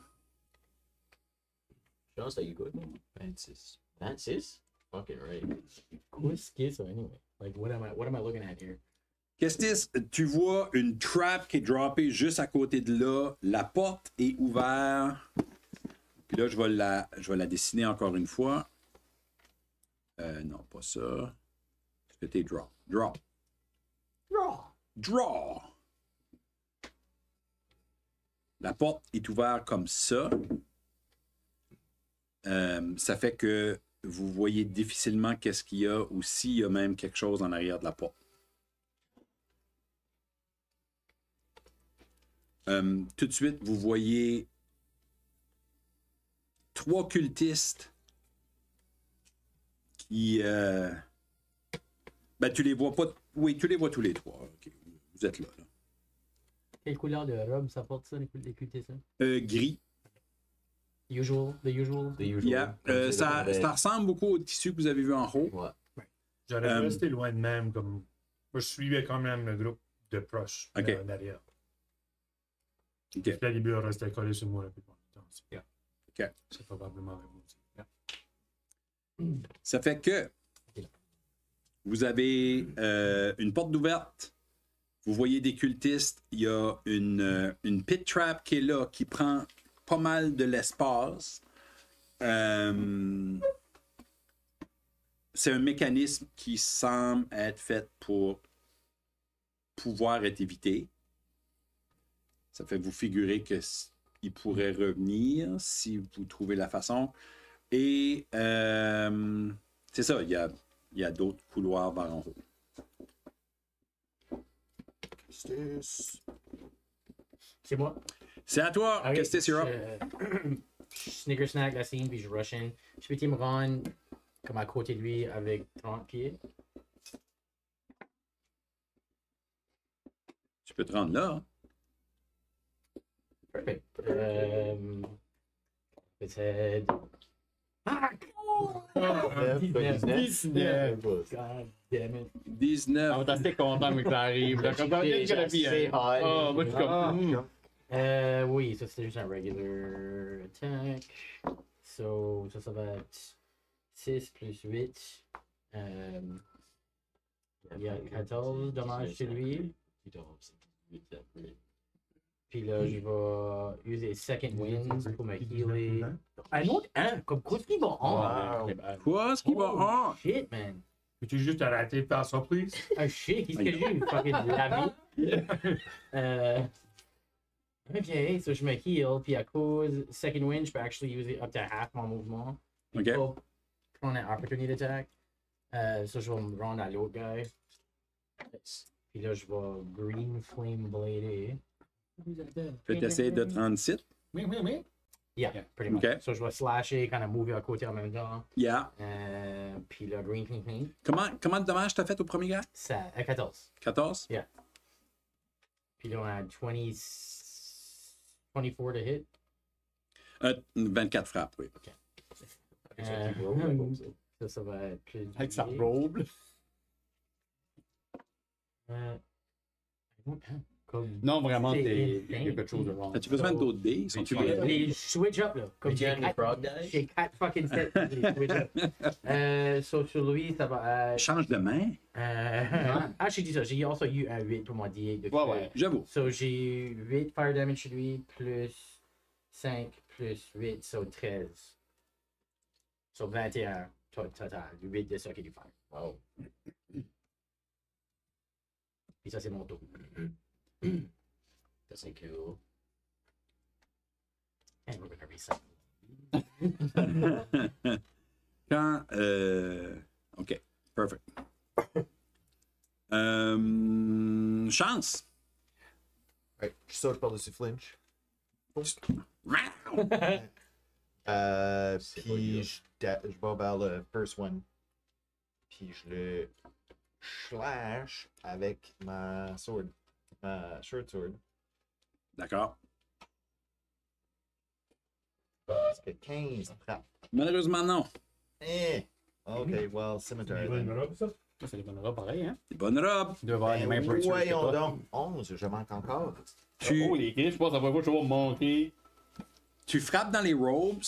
pense que you good. 26. 26? Fucking right. What's this anyway? Like, what am I looking at here? Kestis, tu vois une trap qui est droppée juste à côté de là. La porte est ouverte. Puis là, je vais la dessiner encore une fois. Non, pas ça. C'était draw. Draw. Draw. Draw. La porte est ouverte comme ça. Ça fait que vous voyez difficilement qu'est-ce qu'il y a ou s'il y a même quelque chose en arrière de la porte. Tout de suite, vous voyez 3 cultistes qui... Ben, tu les vois pas... Oui, tu les vois tous les 3. OK. Vous êtes là. Quelle couleur de robe ça porte ça, les QT, ça? Gris. The usual. The usual. Yeah. Comme c'est Ça avec- ressemble beaucoup au tissu que vous avez vu en haut. Ouais. J'aurais resté loin de même. Comme... Moi, je suivais quand même le groupe de proches Ok. derrière. OK. Là, les buts restaient collés sur moi la plupart du temps. Yeah. OK. C'est probablement vrai aussi. Yeah. Ça fait que vous avez une porte ouverte. Vous voyez des cultistes. Il y a une pit trap qui est là, qui prend pas mal de l'espace. C'est un mécanisme qui semble être fait pour pouvoir être évité. Ça fait vous figurer qu'il pourrait revenir si vous trouvez la façon. Et c'est ça, il y a d'autres couloirs vers en haut. Kestis. C'est moi. C'est à toi, Ok, qu'est-ce que c'est, Europe? je sneaker snack la scene, puis je rush in. Je peux me rendre comme à côté de lui avec 30 pieds. Tu peux te rendre là. Hein? Perfect. Peut-être. Fuck! God damn it. 19. On est assez content que ça arrive. Là, comme ça, qu'est-ce que la vie C'est est? hot. Oh, moi, je suis comme. Oui, ça c'était juste un regular attack. So, ça va être 6 plus 8. Il y a 14 dommages chez lui. Puis là, je vais user Second Wind pour me healer. Un autre 1, comme quoi ce qui va en? Quoi, ce qui va en? Shit, man. Peux-tu juste arrêter de faire surprise? Ah shit, qu'est-ce que j'ai eu? Fucking lavé. Ok, so je me heal, puis à cause Second Wind, je peux actually use up to half mon mouvement. Puis Ok. pas prendre un opportunity attack. So je vais me rendre à l'autre guy. Puis là, je vais Green Flame Blader. Peut-être essayer de te rendre site. Oui. Yeah, pretty much. Ok. So je vais slasher, kind of move à côté en même temps. Yeah. Puis là, Green Clean Clean. Comment de dommages t'as fait au premier gars? Ça, 14. 14? Puis là, on a 24 to hit. 24 frappes, oui. Ça va être plus. Avec sa D8. robe. Comme... Non, vraiment, C'est il y a insane. quelque chose de wrong. As-tu besoin d'autres dés? Sont-tu Mais tu bien? Les switch up là. Comme Mais tu as j'ai des frog dice? j'ai 4 fucking sets. Les switch up. So sur lui, ça va être. Change de main? Ah, j'ai dit ça. J'ai also eu un 8 pour mon D8. De Ouais. J'avoue. So j'ai 8 fire damage chez lui, plus 5, plus 8, so 13. So 21 total. 8 de ça qui est du fire. Wow. Puis ça, c'est mon tour. That's cool. And we're gonna reset. Quand. OK. Perfect. Chance. Ouais, je saute par-dessus Flinch. C'est pas Puis dur. je vais vers le first one. Puis je le slash avec ma sword. Ma short sword. D'accord. Parce que 15 frappe. Malheureusement, non. Eh! Ok, well, Scimitar. Il va then. une robe, ça? Ça, c'est des bonnes robes pareil, hein? Des bonnes robes. Il doit avoir les mêmes virtues que Voyons toi. donc. 11, je manque encore. Tu, Oh, les gars, je pense que ça va pas toujours me manquer. tu frappes dans les robes.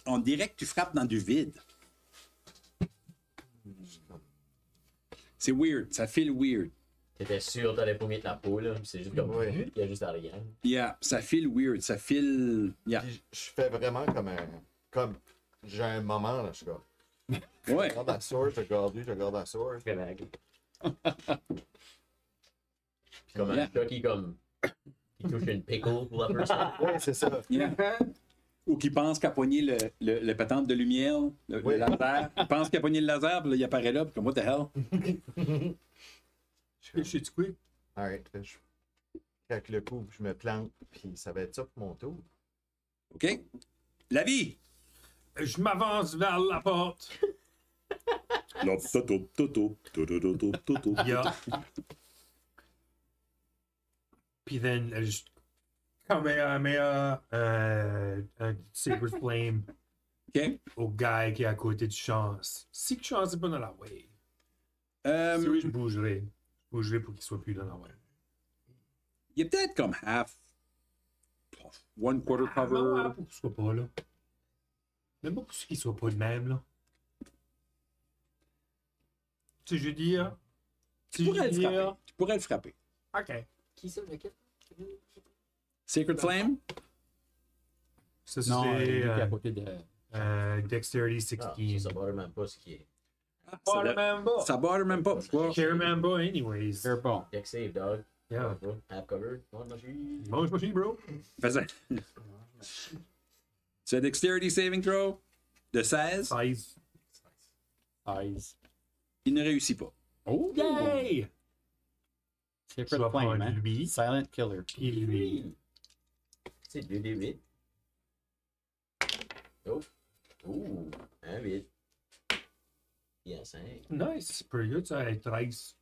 On dirait que tu frappes dans du vide. C'est weird. Ça feel weird. T'étais sûr que t'allais pas mettre la peau, là. C'est juste comme. Ouais. Il y a juste à rien. Yeah, ça feel weird. Ça feel. Yeah. Puis je fais vraiment comme un. Comme. J'ai un moment, là, je suis comme. Ouais. Je regarde la sword, je regarde lui, je regarde la sword. Très vague. Comme Yeah. un chat qui, comme. Il touche une pickle pour la personne. Ouais, c'est ça. Ou qui pense qu'à pogner le patente de lumière, le Oui. laser. Il pense qu'il a pogné le laser, puis là, il apparaît là, puis comme, what the hell? Je suis quoi? Alright, fait que je craque le coup, je me plante, puis ça va être ça pour mon tour. OK? La vie! Je m'avance vers la porte. Yeah. Puis then, je un Sacred Flame OK? au gars qui est à côté de Chance. Si que Chance n'est pas dans la wave. Si oui, je bougerai. Je bougerai pour qu'il soit plus dans la wave. Il est peut-être comme one quarter Ah, non, cover. pour qu'il soit pas là. Même pas pour qu'il soit pas de même, là. Tu sais, je veux dire. Tu pourrais le frapper. Tu pourrais le frapper. Ok. Qui ça, lequel? Sacred Flame? Ça, Non, c'est lui qui est à côté de. Dexterity Ah, 16. ça va même pas ce qui est. Pas le même bas. Ça barre même pas. Pourquoi? Care même pas, anyways. C'est bon. Deck save, dog. Yeah. Half cover. One machine. Mange machine, bro. Fais-en. C'est un Dexterity Saving Throw de 16. 16. Eyes. Il ne réussit pas. Oh! Yay! C'est Je vais Flame, prendre hein? lui. Silent Killer. Puis lui. C'est 2d8. Oh. Ouh. Un 8. Il y a 5. Nice. Pretty good, ça. 13.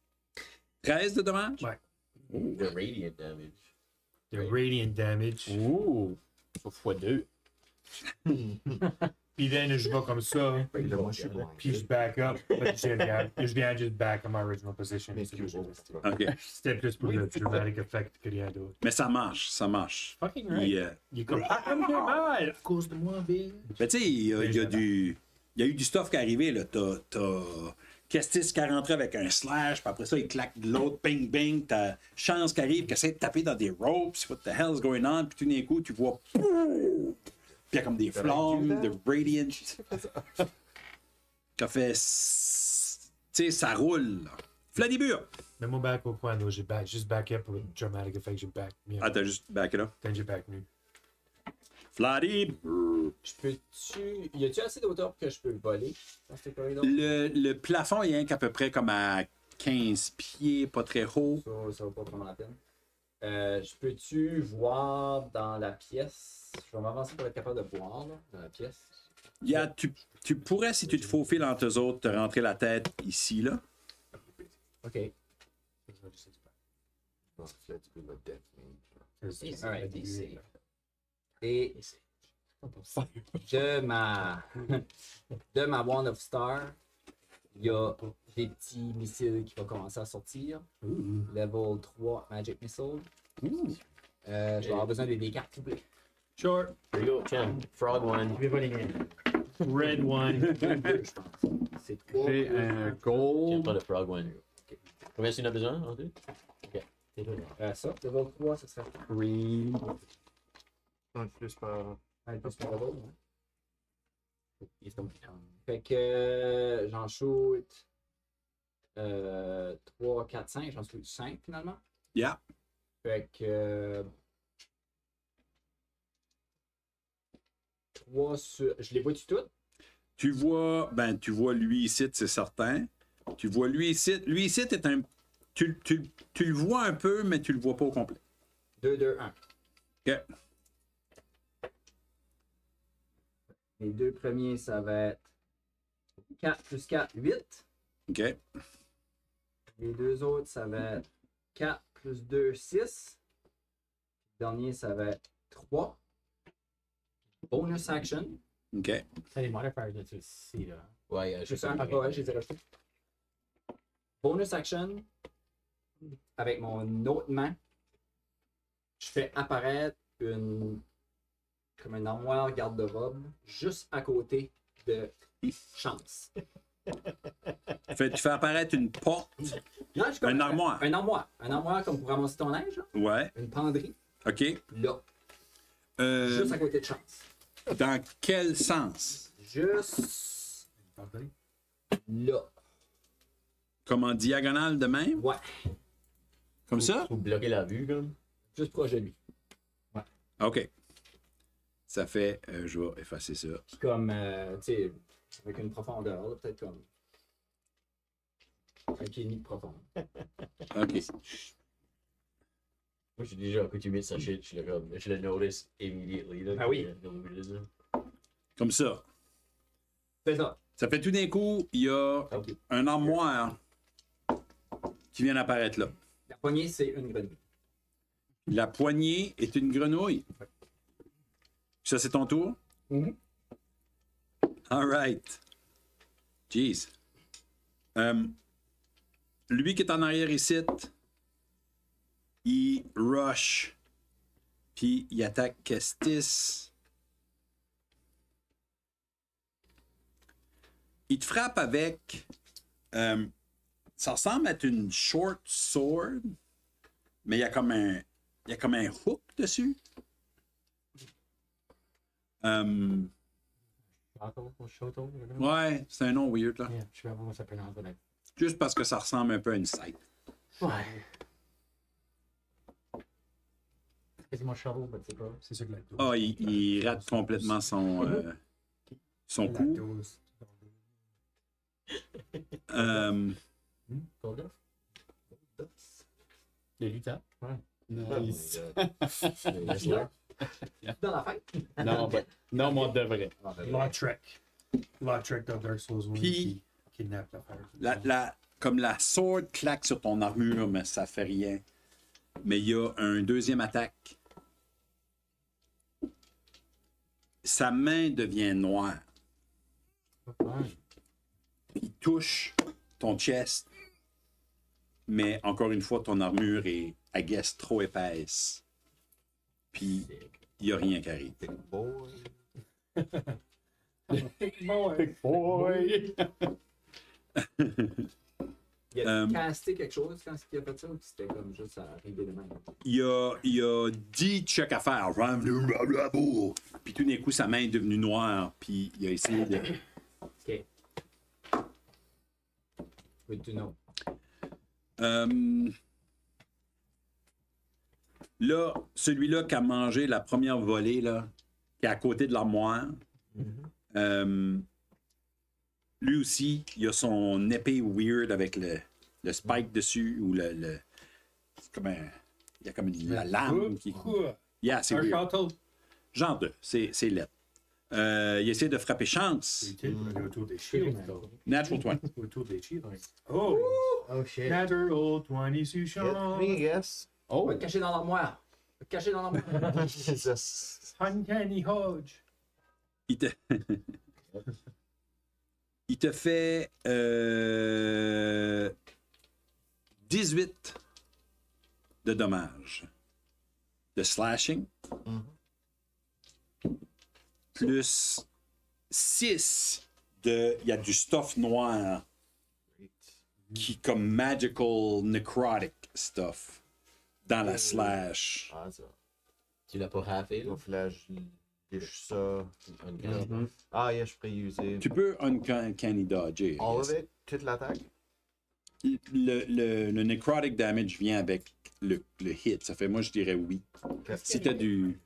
13 de dommages? Ouais. The radiant damage. The radiant damage. Ouh! x2. Puis then, je vais comme ça. Là, moi, je suis bon. Puis je back up. Je viens juste back à my original position. Mais C'est tu juste- OK. C'était plus pour le dramatic effect que rien d'autre. Mais ça marche, ça marche. Fucking right. Il est comme, ah, elle me fait mal à cause de moi, Bill. Mais tu sais, il y a eu du stuff qui est arrivé. Là. T'as Kestis qui est rentré avec un slash, puis après ça, il claque de l'autre, bing, bing. T'as Chance qui arrive, qui essaie de taper dans des ropes. What the hell's going on? Puis tout d'un coup, tu vois. Puis il y a comme des flammes, de radiant. Ça fait. Tu sais, ça roule. Là. Fladibur! Mets-moi back au point, là. J'ai juste back up pour le dramatic effect. J'ai back. Ah, t'as juste back là. Quand j'ai back nu. Fladibur! Je peux-tu. Y a-tu assez d'hauteur pour que je peux voler dans ce corridor? Le plafond est à peu près comme à 15 pieds, pas très haut. Ça vaut pas vraiment la peine. Je peux-tu voir dans la pièce? Je vais m'avancer pour être capable de voir là, dans la pièce. Tu pourrais, si tu te faufiles entre eux autres, te rentrer la tête ici, là. Ok. Alright, t'es safe. Et de ma Wand of Star, il y a des petits missiles qui vont commencer à sortir. Level 3 Magic Missile. Je vais avoir besoin des D4 s'il vous plaît. Sure. Here you go, Chan. Frog one. Je vais pas les miens. Red one. C'est 3. J'ai un Tiens, gold. pas le frog one. Combien tu en as besoin, en tout? Ok. T'es là. Ça, level 3, ça serait. Green. Un de plus par. Plus que level, hein. Il est tombé. Fait que j'en shoot 3, 4, 5. J'en shoot 5 finalement. Yeah. Fait que 3 sur. Je les vois-tu toutes? Tu vois lui ici, c'est certain. Tu vois lui ici. Lui ici est un. Tu le vois un peu, mais tu le vois pas au complet. 2, 2, 1. OK. Les deux premiers, ça va être 4 plus 4, 8. OK. Les deux autres, ça va être 4 plus 2, 6. Le dernier, ça va être 3. Bonus action. OK. Ça, les modifiers de ici, là. Ouais, Je fais un ouais, je les ai rajoutés. Bonus action. Avec mon autre main, je fais apparaître comme une armoire garde-robe juste à côté de Chance. Tu fais apparaître une porte. Là, je comme Une armoire. Un armoire. Un armoire comme pour ramasser ton linge. Là. Ouais. Une penderie. OK. Là. Euh, Juste à côté de Chance. dans quel sens? Juste là. Comme en diagonale de même? Ouais. Comme ça? Pour bloquer la vue, comme. Juste proche de lui. OK. Ça fait... je vais effacer ça. Comme, tu sais, avec une profondeur, là, peut-être comme un pied et demi de profondeur. OK. Moi, j'ai déjà accoutumé de sa shit. Je le notice immediately. Là, Ah oui. Comme ça. C'est ça. Ça fait tout d'un coup, il y a Ok. un armoire qui vient apparaître là. La poignée, c'est une grenouille. La poignée est une grenouille. Ça, c'est ton tour? Mhm. All right. Jeez. Lui qui est en arrière ici, il rush. Puis il attaque Kestis. Il te frappe avec... ça ressemble à une short sword, mais il y a comme un hook dessus. Shoto, Ouais, c'est un nom weird, là. Yeah, je sais pas comment ça prononce, mais... Juste parce que ça ressemble un peu à une scythe. Ouais. C'est quasiment shovel, mais c'est pas... C'est ça que la dose. Ah, il rate complètement son La coup. dose. Golda? Les lutins. Nice. Dans la fête. Non, moi, de vrai. Lautrec. Lautrec dans Dark Souls 1 Puis- qui kidnappe l'affaire. Comme la sword claque sur ton armure, mais ça fait rien. Mais il y a un deuxième attaque. Sa main devient noire. Ouais. Il touche ton chest. Mais encore une fois, ton armure est, I guess, trop épaisse. Puis, il n'y a rien qui arrive. Big boy. Boy! Il a Euh, casté quelque chose quand il a fait ça ou c'était comme juste à arriver de même? Il y a 10 checks à faire. Puis tout d'un coup, sa main est devenue noire. Puis il a essayé de... Ok. Good to know. Là, celui-là qui a mangé la première volée, là, qui est à côté de l'armoire, lui aussi, il a son épée weird avec le spike dessus, ou c'est comme un... Il y a comme la lame qui... Yeah, c'est Un weird. château. Genre 2, c'est lettre. Il essaie de frapper chance. C'est autour des shields. Natural 20. Autour des shields. Oh! Oh shit. Natural 20 sur Get chance. me, yes. On va Oh! te cacher dans l'armoire. Va te cacher dans l'armoire. Jesus. Uncanny Hodge. Il te... Il te fait 18 de dommages. De slashing. Plus 6 de... Il y a du stuff noir qui comme magical necrotic stuff dans la slash. Ah, ça. Tu l'as pas raffé, là? Au flash, je ça. Uncanny. Ah, yeah, je pourrais user. Tu peux uncanny dodger. I All of guess. it? Toute l'attaque? Le necrotic damage vient avec le hit. Ça fait, moi, je dirais oui. Si t'as du...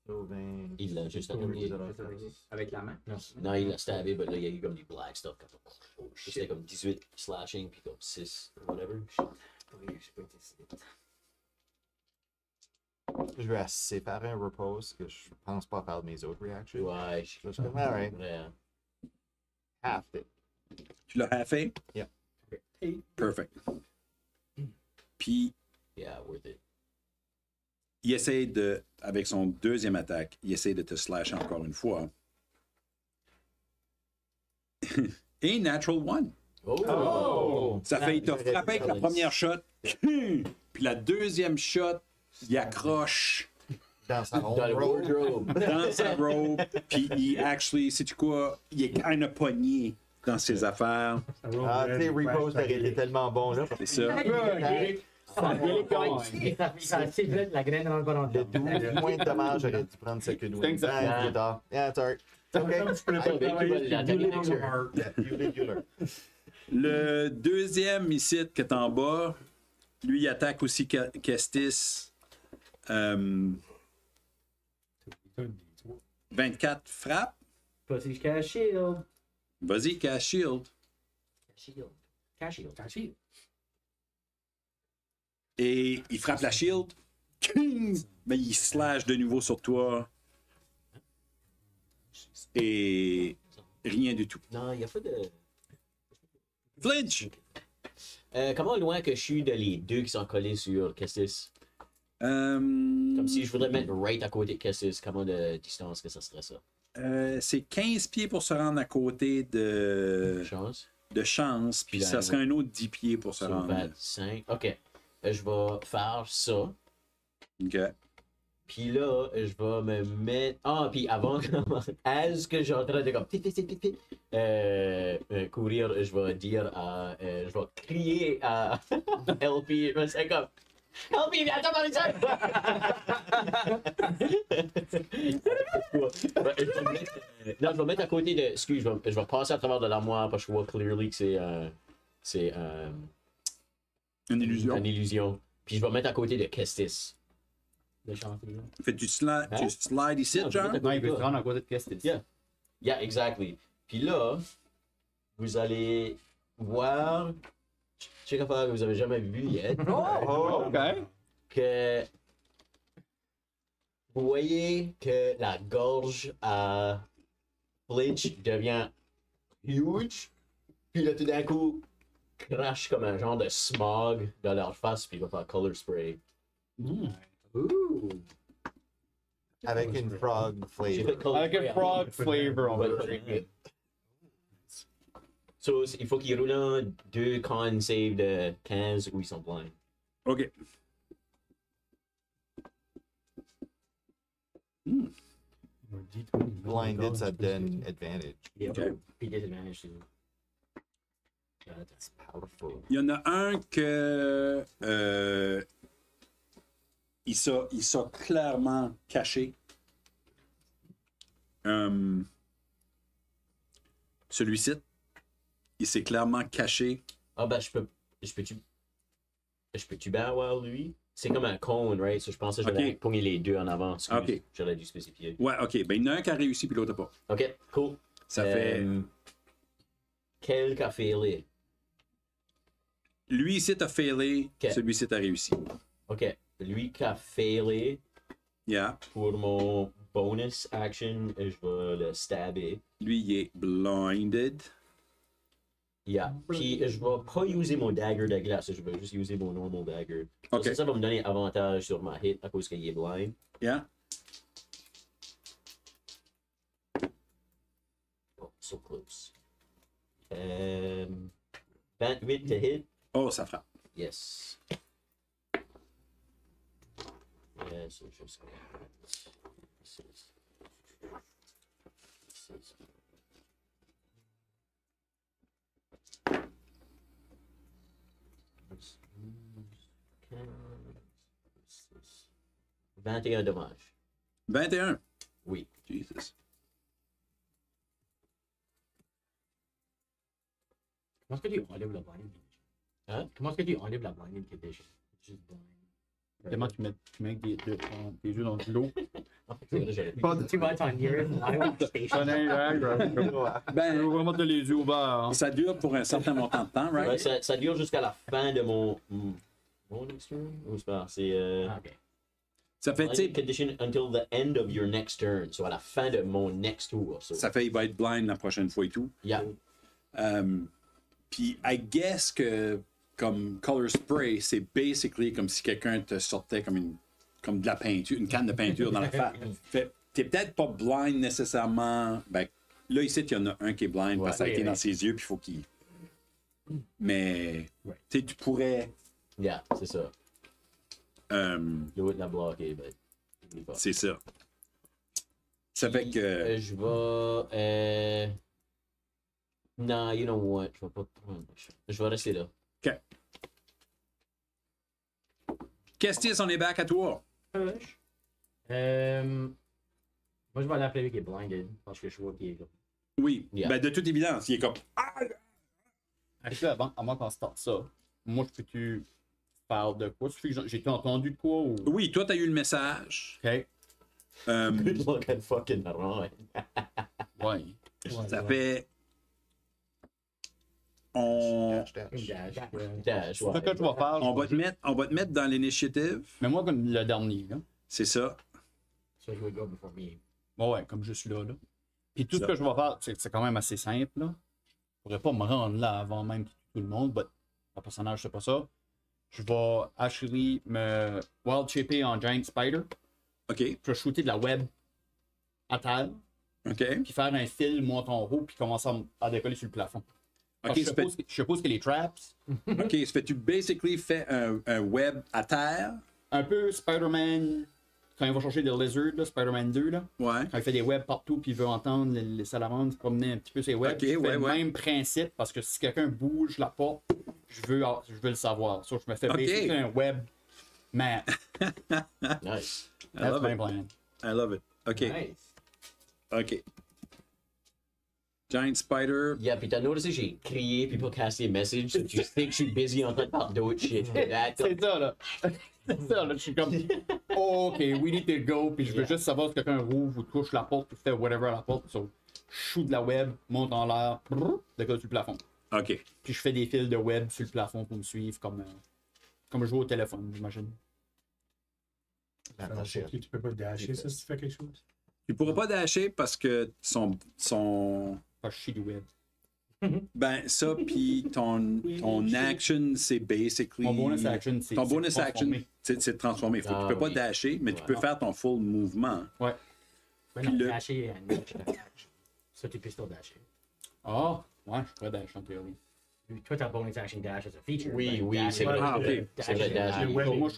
So, ben, Il l'a juste je peux attaqué. user l'attaque. Avec la main. Non, il l'a stabé, mais là, il y a eu comme des black stuff. Oh, c'était comme 18 slashing, puis comme 6, whatever. Oui, je peux essayer. Je vais séparer un repose que je pense pas faire de mes autres reactions. Ouais, Je suis comme, alright, ouais. half it. Tu l'as halfé? Yep. Perfect. Puis, Yeah, worth it. il essaie de, avec son deuxième attaque, il essaie de te slasher encore une fois. Et natural one. Oh! Ça fait, il t'a frappé avec la première shot. Puis la deuxième shot, il accroche Dans sa Dans le robe. wardrobe. dans sa robe. Puis il, actually, sais-tu quoi? Il est kind of pogné dans ses affaires. Ah, tu sais, repose aurait été tellement bon là. C'est ça. C'est vite la graine dans le ballon. Le 12 points de dommage, j'aurais dû prendre ça que nous. Thanks, Yeah, it's alright. It's okay. You live, you learn. Le deuxième ici qui est en bas, lui, il attaque aussi Kestis. 24 frappe. Pas si je cache shield. Vas-y, cast shield. Shield. Cache shield. Cache shield. Et il frappe la shield. Mais il slash de nouveau sur toi. Et rien du tout. Non, il n'y a pas de. Flinch! Comment loin que je suis de les deux qui sont collés sur Kestis? Comme si je voudrais mettre right à côté de Kestis, comment de distance que ça serait ça? C'est 15 pieds pour se rendre à côté Chance? de chance, puis Puis ça là, serait un autre 10 pieds pour se Sur rendre. 25. Ok. Je vais faire ça. OK. Puis là, je vais me mettre. Ah, puis avant, as que j'ai en train de comme. Courir, je vais dire à. Je vais crier à LP. C'est comme. LP, viens attends dans les airs! Non, je vais mettre à côté de. Excuse, je vais passer à travers de l'armoire parce que je vois clearly que c'est. Une illusion. Une illusion. Puis je vais mettre à côté de Kestis. De chantier. Fait que tu slides ici, Non, je vais genre? mettre Non, il veut se rendre à côté de Kestis. Yeah. Yeah, exactly. Puis là, vous allez voir. Je sais que vous avez jamais vu yet. Oh, OK. Que. Vous voyez que la gorge à Flinch devient huge. Puis là, tout d'un coup, crache comme un genre de smog dans leur face. Puis il va faire color spray. Ouh. avec une frog J'ai flavor. fait color Avec spray un frog flavor, on va Ouais, dire. ouais. So, il faut qu'ils roulent un 2 con save de 15 ou ils sont blind. OK. Blinded, ça donne advantage. Yeah. OK. Puis disadvantage too. That's powerful. Il y en a un que il s'est clairement caché. Celui-ci, il s'est clairement caché. Ah ben, je peux-tu bien avoir lui? C'est comme un cône, right? So, je pensais que j'allais Ok. pogner les deux en avant. Excuse, Ok. J'aurais dû spécifier. Ouais, OK. Ben, il y en a un qui a réussi, puis l'autre pas. Ok, cool. Ça fait... Quel qu'a failé? Lui ici, t'as failé. Ok. Celui-ci, t'as réussi. Ok, lui qui a failé Yeah. pour mon bonus action, je vais le stabber. Lui, il est blinded. Yeah. Puis je vais pas user mon dagger de glace, je vais juste user mon normal dagger. So, Ok. ça va me donner avantage sur ma hit à cause qu'il est blind. Yeah. Oh, so close. 28 to hit. Oh, ça frappe. Yes. Yes, so just $21 dommages. 21. Oui. Jesus. Comment est-ce que tu enlèves la blinding condition? Hein? Comment est-ce que tu enlèves la blinding condition? Juste blind. Tellement tu mets des yeux dans de l'eau. C'est vrai, j'aurais pu. Tu vas être en nearest live station. Ben, On va mettre les yeux ouverts. ça dure pour un certain montant de temps, Ouais, right? ça dure jusqu'à la fin de mon expérience. Ou c'est pas, c'est Ah, ok. Ça fait, tu sais, Blinded condition until the end of your next turn. So à la fin de mon next tour. So. ça fait, il va être blind la prochaine fois et tout. Yeah. Puis, I guess que, comme Color Spray, c'est basically comme si quelqu'un te sortait comme de la peinture, une canne de peinture dans la face. Fait, t'es peut-être pas blind nécessairement. Ben, là, ici, il y en a un qui est blind parce que ça a été dans ses yeux, puis il faut qu'il. Mais, tu sais, tu pourrais. Yeah, c'est ça. L'autre l'a bloqué, mais. C'est ça. Ça fait que. Je vais. Non, you know what? Je vais pas. Je vais rester là. OK. Kestis, on est back à toi. Moi, je vais l'appeler qui est blinded parce que je vois qu'il est là. Oui. Yeah. Ben, de toute évidence, il est comme. Actually, avant qu'on starte ça, moi, je peux-tu faire de quoi? J'ai entendu de quoi ou. Oui, toi, t'as eu le message. Ok. Good luck and fucking run. Ouais. Ça fait. On. Dash, dash. Une dash. Dash, C'est ça que je vais faire. On va te mettre dans l'initiative. Mais moi, comme le dernier, là. C'est ça. So you would go before me. Bon, ouais, comme je suis là. Puis tout Ça. ce que je vais faire, c'est quand même assez simple, là. Je pourrais pas me rendre là avant même tout le monde, mais le personnage, c'est pas ça. Je vais actually me wild shaper en Giant Spider. OK. Je vais shooter de la web à terre, OK. puis faire un fil monte en haut, puis commencer à décoller sur le plafond. OK. Je suppose que les traps, OK. Ça fait tu basically fais un web à terre. un peu Spider-Man, quand il va chercher des lizards, là, Spider-Man 2, là, Ouais. quand il fait des webs partout, puis il veut entendre les salamandres se promener un petit peu ses webs. Ok, je fais ouais, le ouais. même principe, parce que si quelqu'un bouge la porte, je veux le savoir. So, je me fais Ok. basically un web map. Nice. I That's love my it. plan. I love it. OK. Nice. OK. Giant Spider. Yeah, puis t'as noté, j'ai crié puis pas cassé le message. So tu sais que je suis busy en train de parler d'autres shit. C'est ça, là. C'est ça, là. Je suis comme, oh, OK, we need to go, puis je veux juste savoir si quelqu'un rouvre ou touche la porte ou fait whatever à la porte. So, shoot de la web, monte en l'air, décolle sur le plafond. OK. Puis je fais des fils de web sur le plafond pour me suivre comme je joue au téléphone, j'imagine. Ça va choquer, tu peux pas dasher ça si tu fais quelque chose. Tu pourras pas dasher parce que son Pas chier du web. ben ça puis ton action c'est basically Mon bonus action, c'est ton bonus action transformer. c'est de transformer. Faut, tu peux pas oui. dasher mais tu peux faire ton full mouvement. Ouais. Mais Puis non, le- dasher and dash. Ça, tu peux still dasher. Ah, ouais, je pourrais dash en théorie. Toi, ta bonus action dash as a feature. Oui, but oui, dash- c'est vrai. Ah, ok. C'est vrai, dash. Le web, moi,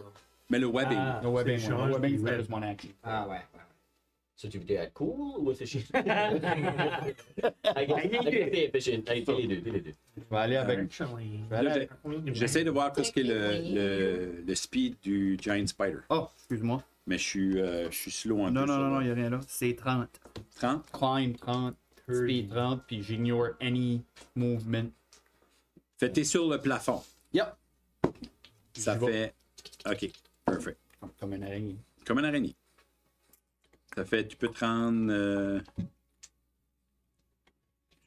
Mais le webbing. Ah. No webbing, c'est no change webbing, du c'est web. juste mon action. Ah ouais. So tu veux être cool ou efficient? I guess t'es efficient. Hey, fais les deux. Je vais aller avec. Actually. Je vais aller Là, avec... J'essaie de voir qu'est-ce qu'est le speed du Giant Spider. Oh, excuse-moi. Mais je suis slow un Non, peu. non, sur non, non, le- il n'y a rien là. C'est 30. 30. Climb 30, speed 30, puis j'ignore any movement. Fait t'es sur le plafond. Yep. Ça J'y fait. OK. Perfect. Comme une araignée. Comme une araignée. Ça fait, tu peux te rendre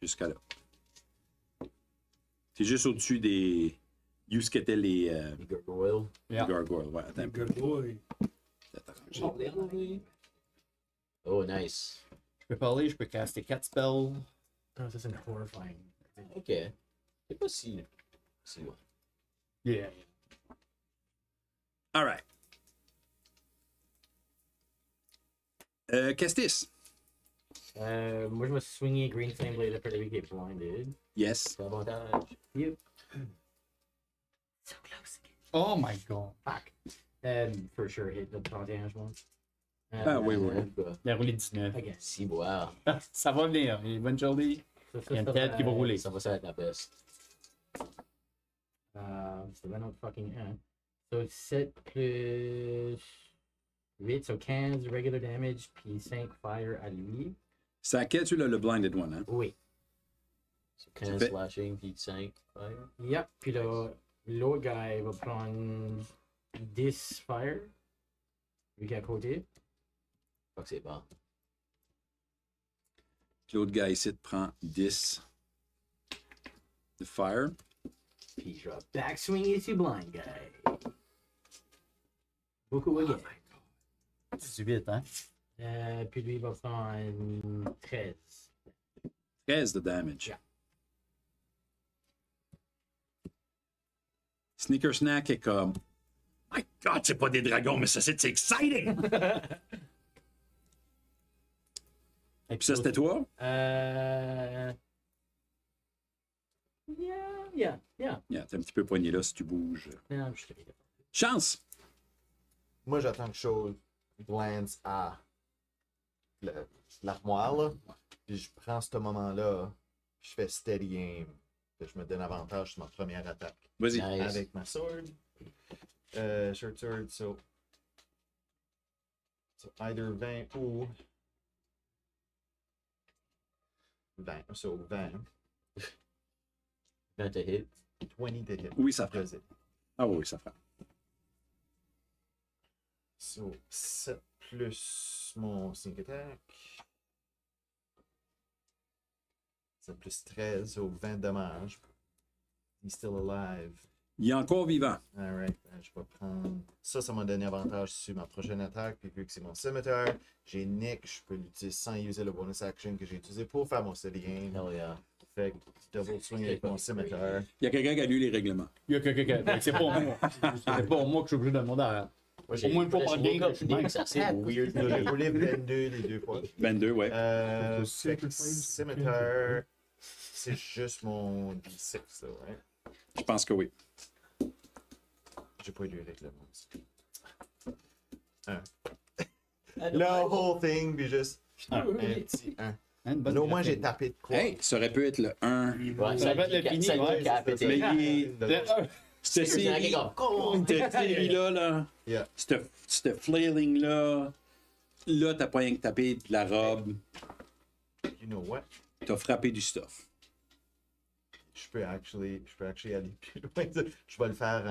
jusqu'à là. C'est juste au-dessus des. Où ce qu'étaient les Gargoyle. Yeah. gargoyles. Ouais, attends un peu. Good boy. C'est arrangé. Oh, nice. Je peux parler, je peux caster 4 spells. Oh, ça, c'est horrifying. Ok. C'est pas si loin. Yeah. All right. Kestis. Moi, je vais swinger Green Flame Blade après lui qui est blinded. Yes. C'est avantage. Yep. So close again. Oh my god. Fuck. For sure, hit le 31, je pense. Ah, oui, oui. Il a roulé 19. Again. Si, boire. Ça va venir. Eventually, So, il y a une tête qui va rouler. Ça va être la best. C'est vraiment fucking 1. So, 7 plus 8, so 15 regular damage, puis 5 fire à lui. C'est à quel tu l'as le blinded one, hein? Oui. So 15 fait- slashing, puis 5 fire. Yep, puis là, l'autre guy va prendre 10 fire. Lui qui est à côté. Fuck, c'est bon. L'autre gars ici te prend 10 de fire. Puis je vais backswinger sur blind guy. Beaucoup again. 18, hein? Puis lui, il va faire un 13. 13 de damage. Yeah. Sneaker Snack est comme... My God, c'est pas des dragons, mais ça, c'est exciting! Et Puis ça, c'était toi? Yeah. Yeah, t'es un petit peu poigné là si tu bouges. Non, je suis capable. Chance! Moi, j'attends que Chose glance à l'armoire, là. Puis je prends ce moment-là, puis je fais steady aim. Puis je me donne avantage sur ma première attaque. Vas-y. Nice. Avec ma sword. Short sword, so either 20 ou 20. So 20. 20 to hit. 20 to hit. Oui, ça Does frappe. it. Ah oui, ça frappe. So 7 plus mon sneak attack. 7 plus 13, so 20 dommages. He's still alive. Il est encore vivant. Alright, je vais prendre. Ça m'a donné avantage sur ma prochaine attaque. Puis vu que c'est mon cimetière, j'ai Nick, je peux l'utiliser sans utiliser le bonus action que j'ai utilisé pour faire mon steady game. Hell yeah. Fait que double swing avec mon cimetière. Il y a quelqu'un qui a lu les règlements. Il y a quelqu'un. C'est pas moi. C'est pas moi que je suis obligé de demander à. Moi, Au moins une fois par game, je suis bien. C'est assez weird. J'ai roulé 22 les deux fois. 22, ouais. Fait que cimetière, c'est juste mon D6, là, right? Je pense que oui. J'ai pas lu les règlements. Le whole thing, puis juste un petit 1. Mais au moins, j'ai tapé de quoi. Hey, ça aurait pu être le 1. Ouais, Ça va être le fini, ça ouais, qui a c'est ça. pété. Mais cette série, cette série-là, Yeah. cette flailing-là, là, t'as pas rien que tapé de la robe, You know what? t'as frappé du stuff. Je peux actually aller plus loin. Je vais le faire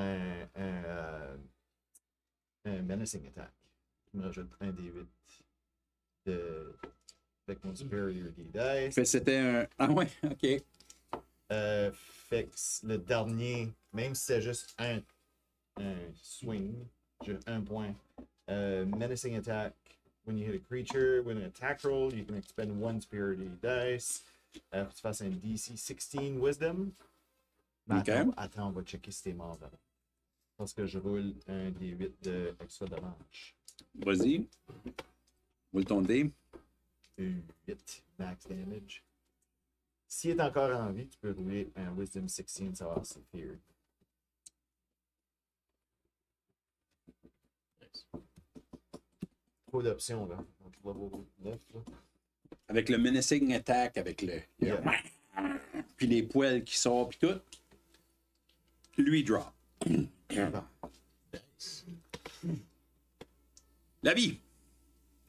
un menacing attack. Je me rajoute un D8 avec mon superior D-dice. Fait c'était un... Ah ouais, ok. Fait que le dernier, même si c'est juste un swing, j'ai un point. Menacing attack. When you hit a creature, with an attack roll, you can expend one superior D-dice. Faut que tu fasses un DC 16 Wisdom. Mais Ok. attends, on va checker si t'es mort avant. Parce que je roule un D8 de extra dommage. Vas-y. Roule ton dé. 8 max damage. S'il est encore en vie, tu peux rouler un Wisdom 16, savoir si c'est feared. Trop d'options là. Donc, level 9 là. Avec le menacing attack, avec le... Yeah. Puis les poils qui sortent, puis tout. Lui, drop. La vie.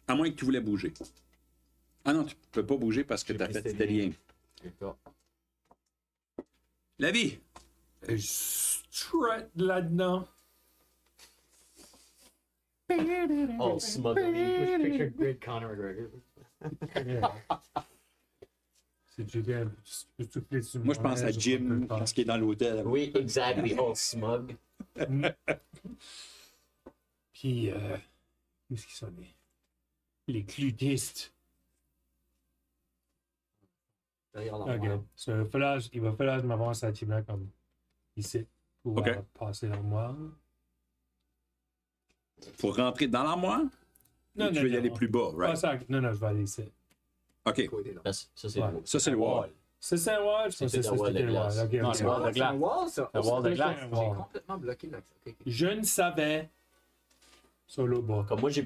À moins que tu voulais bouger. Ah non, tu peux pas bouger parce que J'ai t'as pris fait steady. italien. D'accord. La vie. Je strut là-dedans. Oh, smug. Je picture Great Conor McGregor. C'est du bien. Je peux souffler sur Moi, je pense à je Jim, peux pas. parce qu'il est dans l'hôtel. Oui, exactly. Oh, smug. Puis, qu'est-ce qu'ils sont les clutistes. Derrière Ok. l'armoire. So, il va falloir que je m'avance à Tibia comme ici pour Ok. passer l'armoire. Pour rentrer dans l'armoire? Non, Ou tu non, veux y non. aller plus bas, Ah, right? ça, non, je vais aller ici. OK. Côté là. Ça, c'est Ouais. le Ça, c'est le wall. Ça, c'est un wall? Je C'est pensais que un wall de c'était le wall. glace. Ok, Non, ok. le wall de C'est un glace. wall, ça. Le wall de C'est glace. un J'ai wall. complètement bloqué là. Ok, ok. Je ne savais. Sur le bas. Comme moi, j'ai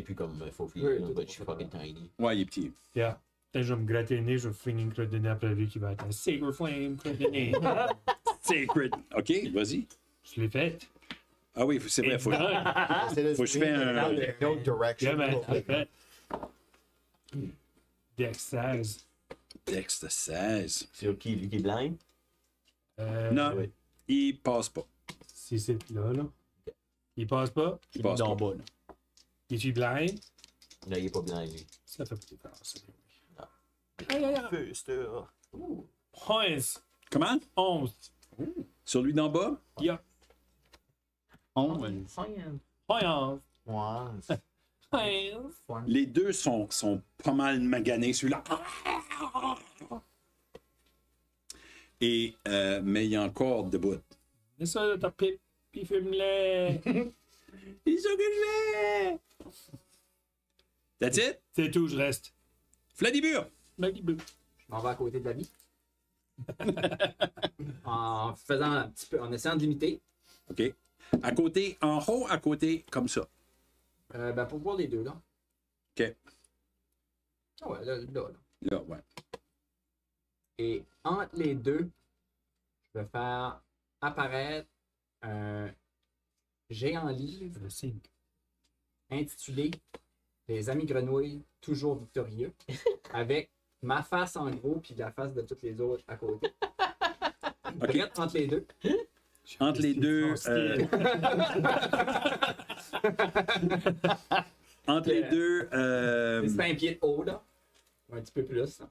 pu comme faufiler, Oui, là, tout but à je suis fait. fucking tiny. Ouais, il est petit. Yeah. Peut-être je vais me gratter le nez, je vais finir une crotte de nez après lui qui va être un Sacred Flame, crotte de nez. Sacred. OK, vas-y. Je l'ai fait. Ah oui, c'est vrai, faut que je fais un... No direction. Yeah, man, je l'ai fait. Dex 16. Dex de 16. C'est qui, lui qui est blind? Non, Oui. il passe pas. Si c'est là. Il passe pas. Il passe dans pas. le bas, là. Il est blind. Non, il est pas blind, lui. Ça fait pas de différence. Non. Aïe, aïe, aïe. Fuster. 11. Comment? 11. Sur lui d'en bas? Yeah. 11. 11. Moi, Les deux sont pas mal maganés, celui-là. Et, mais il y a encore debout. C'est ça, ta pipe, puis fume-les. C'est ça que je fais! That's it? C'est tout, je reste. Vladimir! Magibou. Je m'en vais à côté de la vie. En faisant un petit peu, en essayant de limiter. OK. À côté, en haut, à côté, comme ça. Ben pour voir les deux, là. OK. Ah ouais, là. Là, ouais. Et entre les deux, je vais faire apparaître un géant livre Le signe. intitulé Les Amis Grenouilles, toujours victorieux, avec ma face en gros puis la face de toutes les autres à côté. OK. Direct entre les deux. Entre les deux. Entre les deux. C'est un pied de haut, là. Un petit peu plus, là.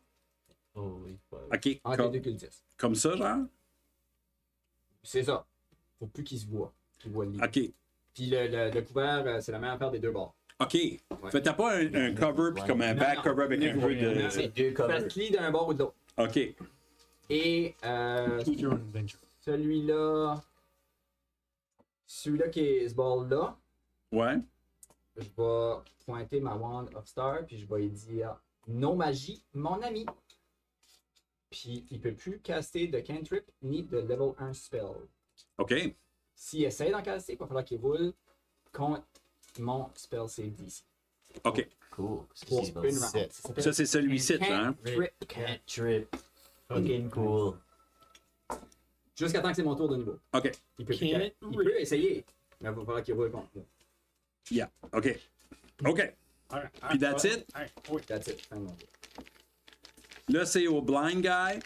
Holy fuck. OK. Entre les deux cultistes. Comme ça, genre? C'est ça. Faut plus qu'ils se voient. Qu'ils voient le livre. OK. Puis le couvert, c'est la même affaire des deux bords. OK. Fait t'as pas un cover puis comme un back non. cover avec un peu de. C'est deux covers. Faites-le d'un bord ou de l'autre. OK. Et Choose your own adventure. celui-là qui est ce bord-là, Ouais. je vais pointer ma Wand of Star, puis je vais lui dire non magie, mon ami. Puis il peut plus caster de cantrip ni de level 1 spell. OK. S'il essaie d'en caster, il va falloir qu'il roule contre mon spell save DC. OK. Cool. Pour C'est une round. Ça, c'est celui-ci, là. Hein? Cantrip. Can't trip. Fucking cool. Jusqu'à temps que c'est mon tour de niveau. OK. Il peut essayer, mais il va falloir qu'il roule contre moi. Yeah. OK. OK. Puis that's it? That's it. Fin de mon tour. Là, c'est au blind guy.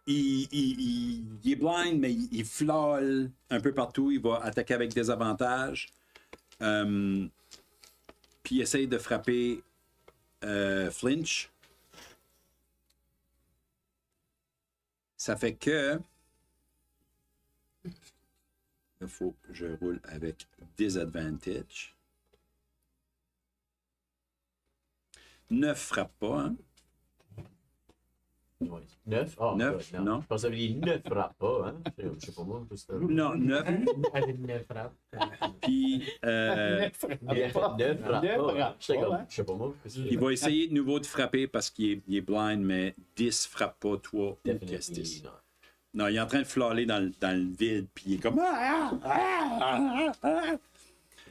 Il est blind, mais il flâle un peu partout. Il va attaquer avec des avantages. Puis il essaye de frapper Flinch. Ça fait que... Il faut que je roule avec disadvantage. 9 frappe pas, hein? 9? Oh, 9, God, non. Je pensais que les 9 frappent pas, hein? Je sais pas moi. Juste, Non, 9. Avec 9 frappes. Puis 9 frappent pas. J'étais comme, je sais pas moi. il va essayer de nouveau de frapper parce qu'il est blind, mais 10 frappe pas, toi ou Kestis. Definitely not. Non, il est en train de flâler dans le vide, puis il est comme...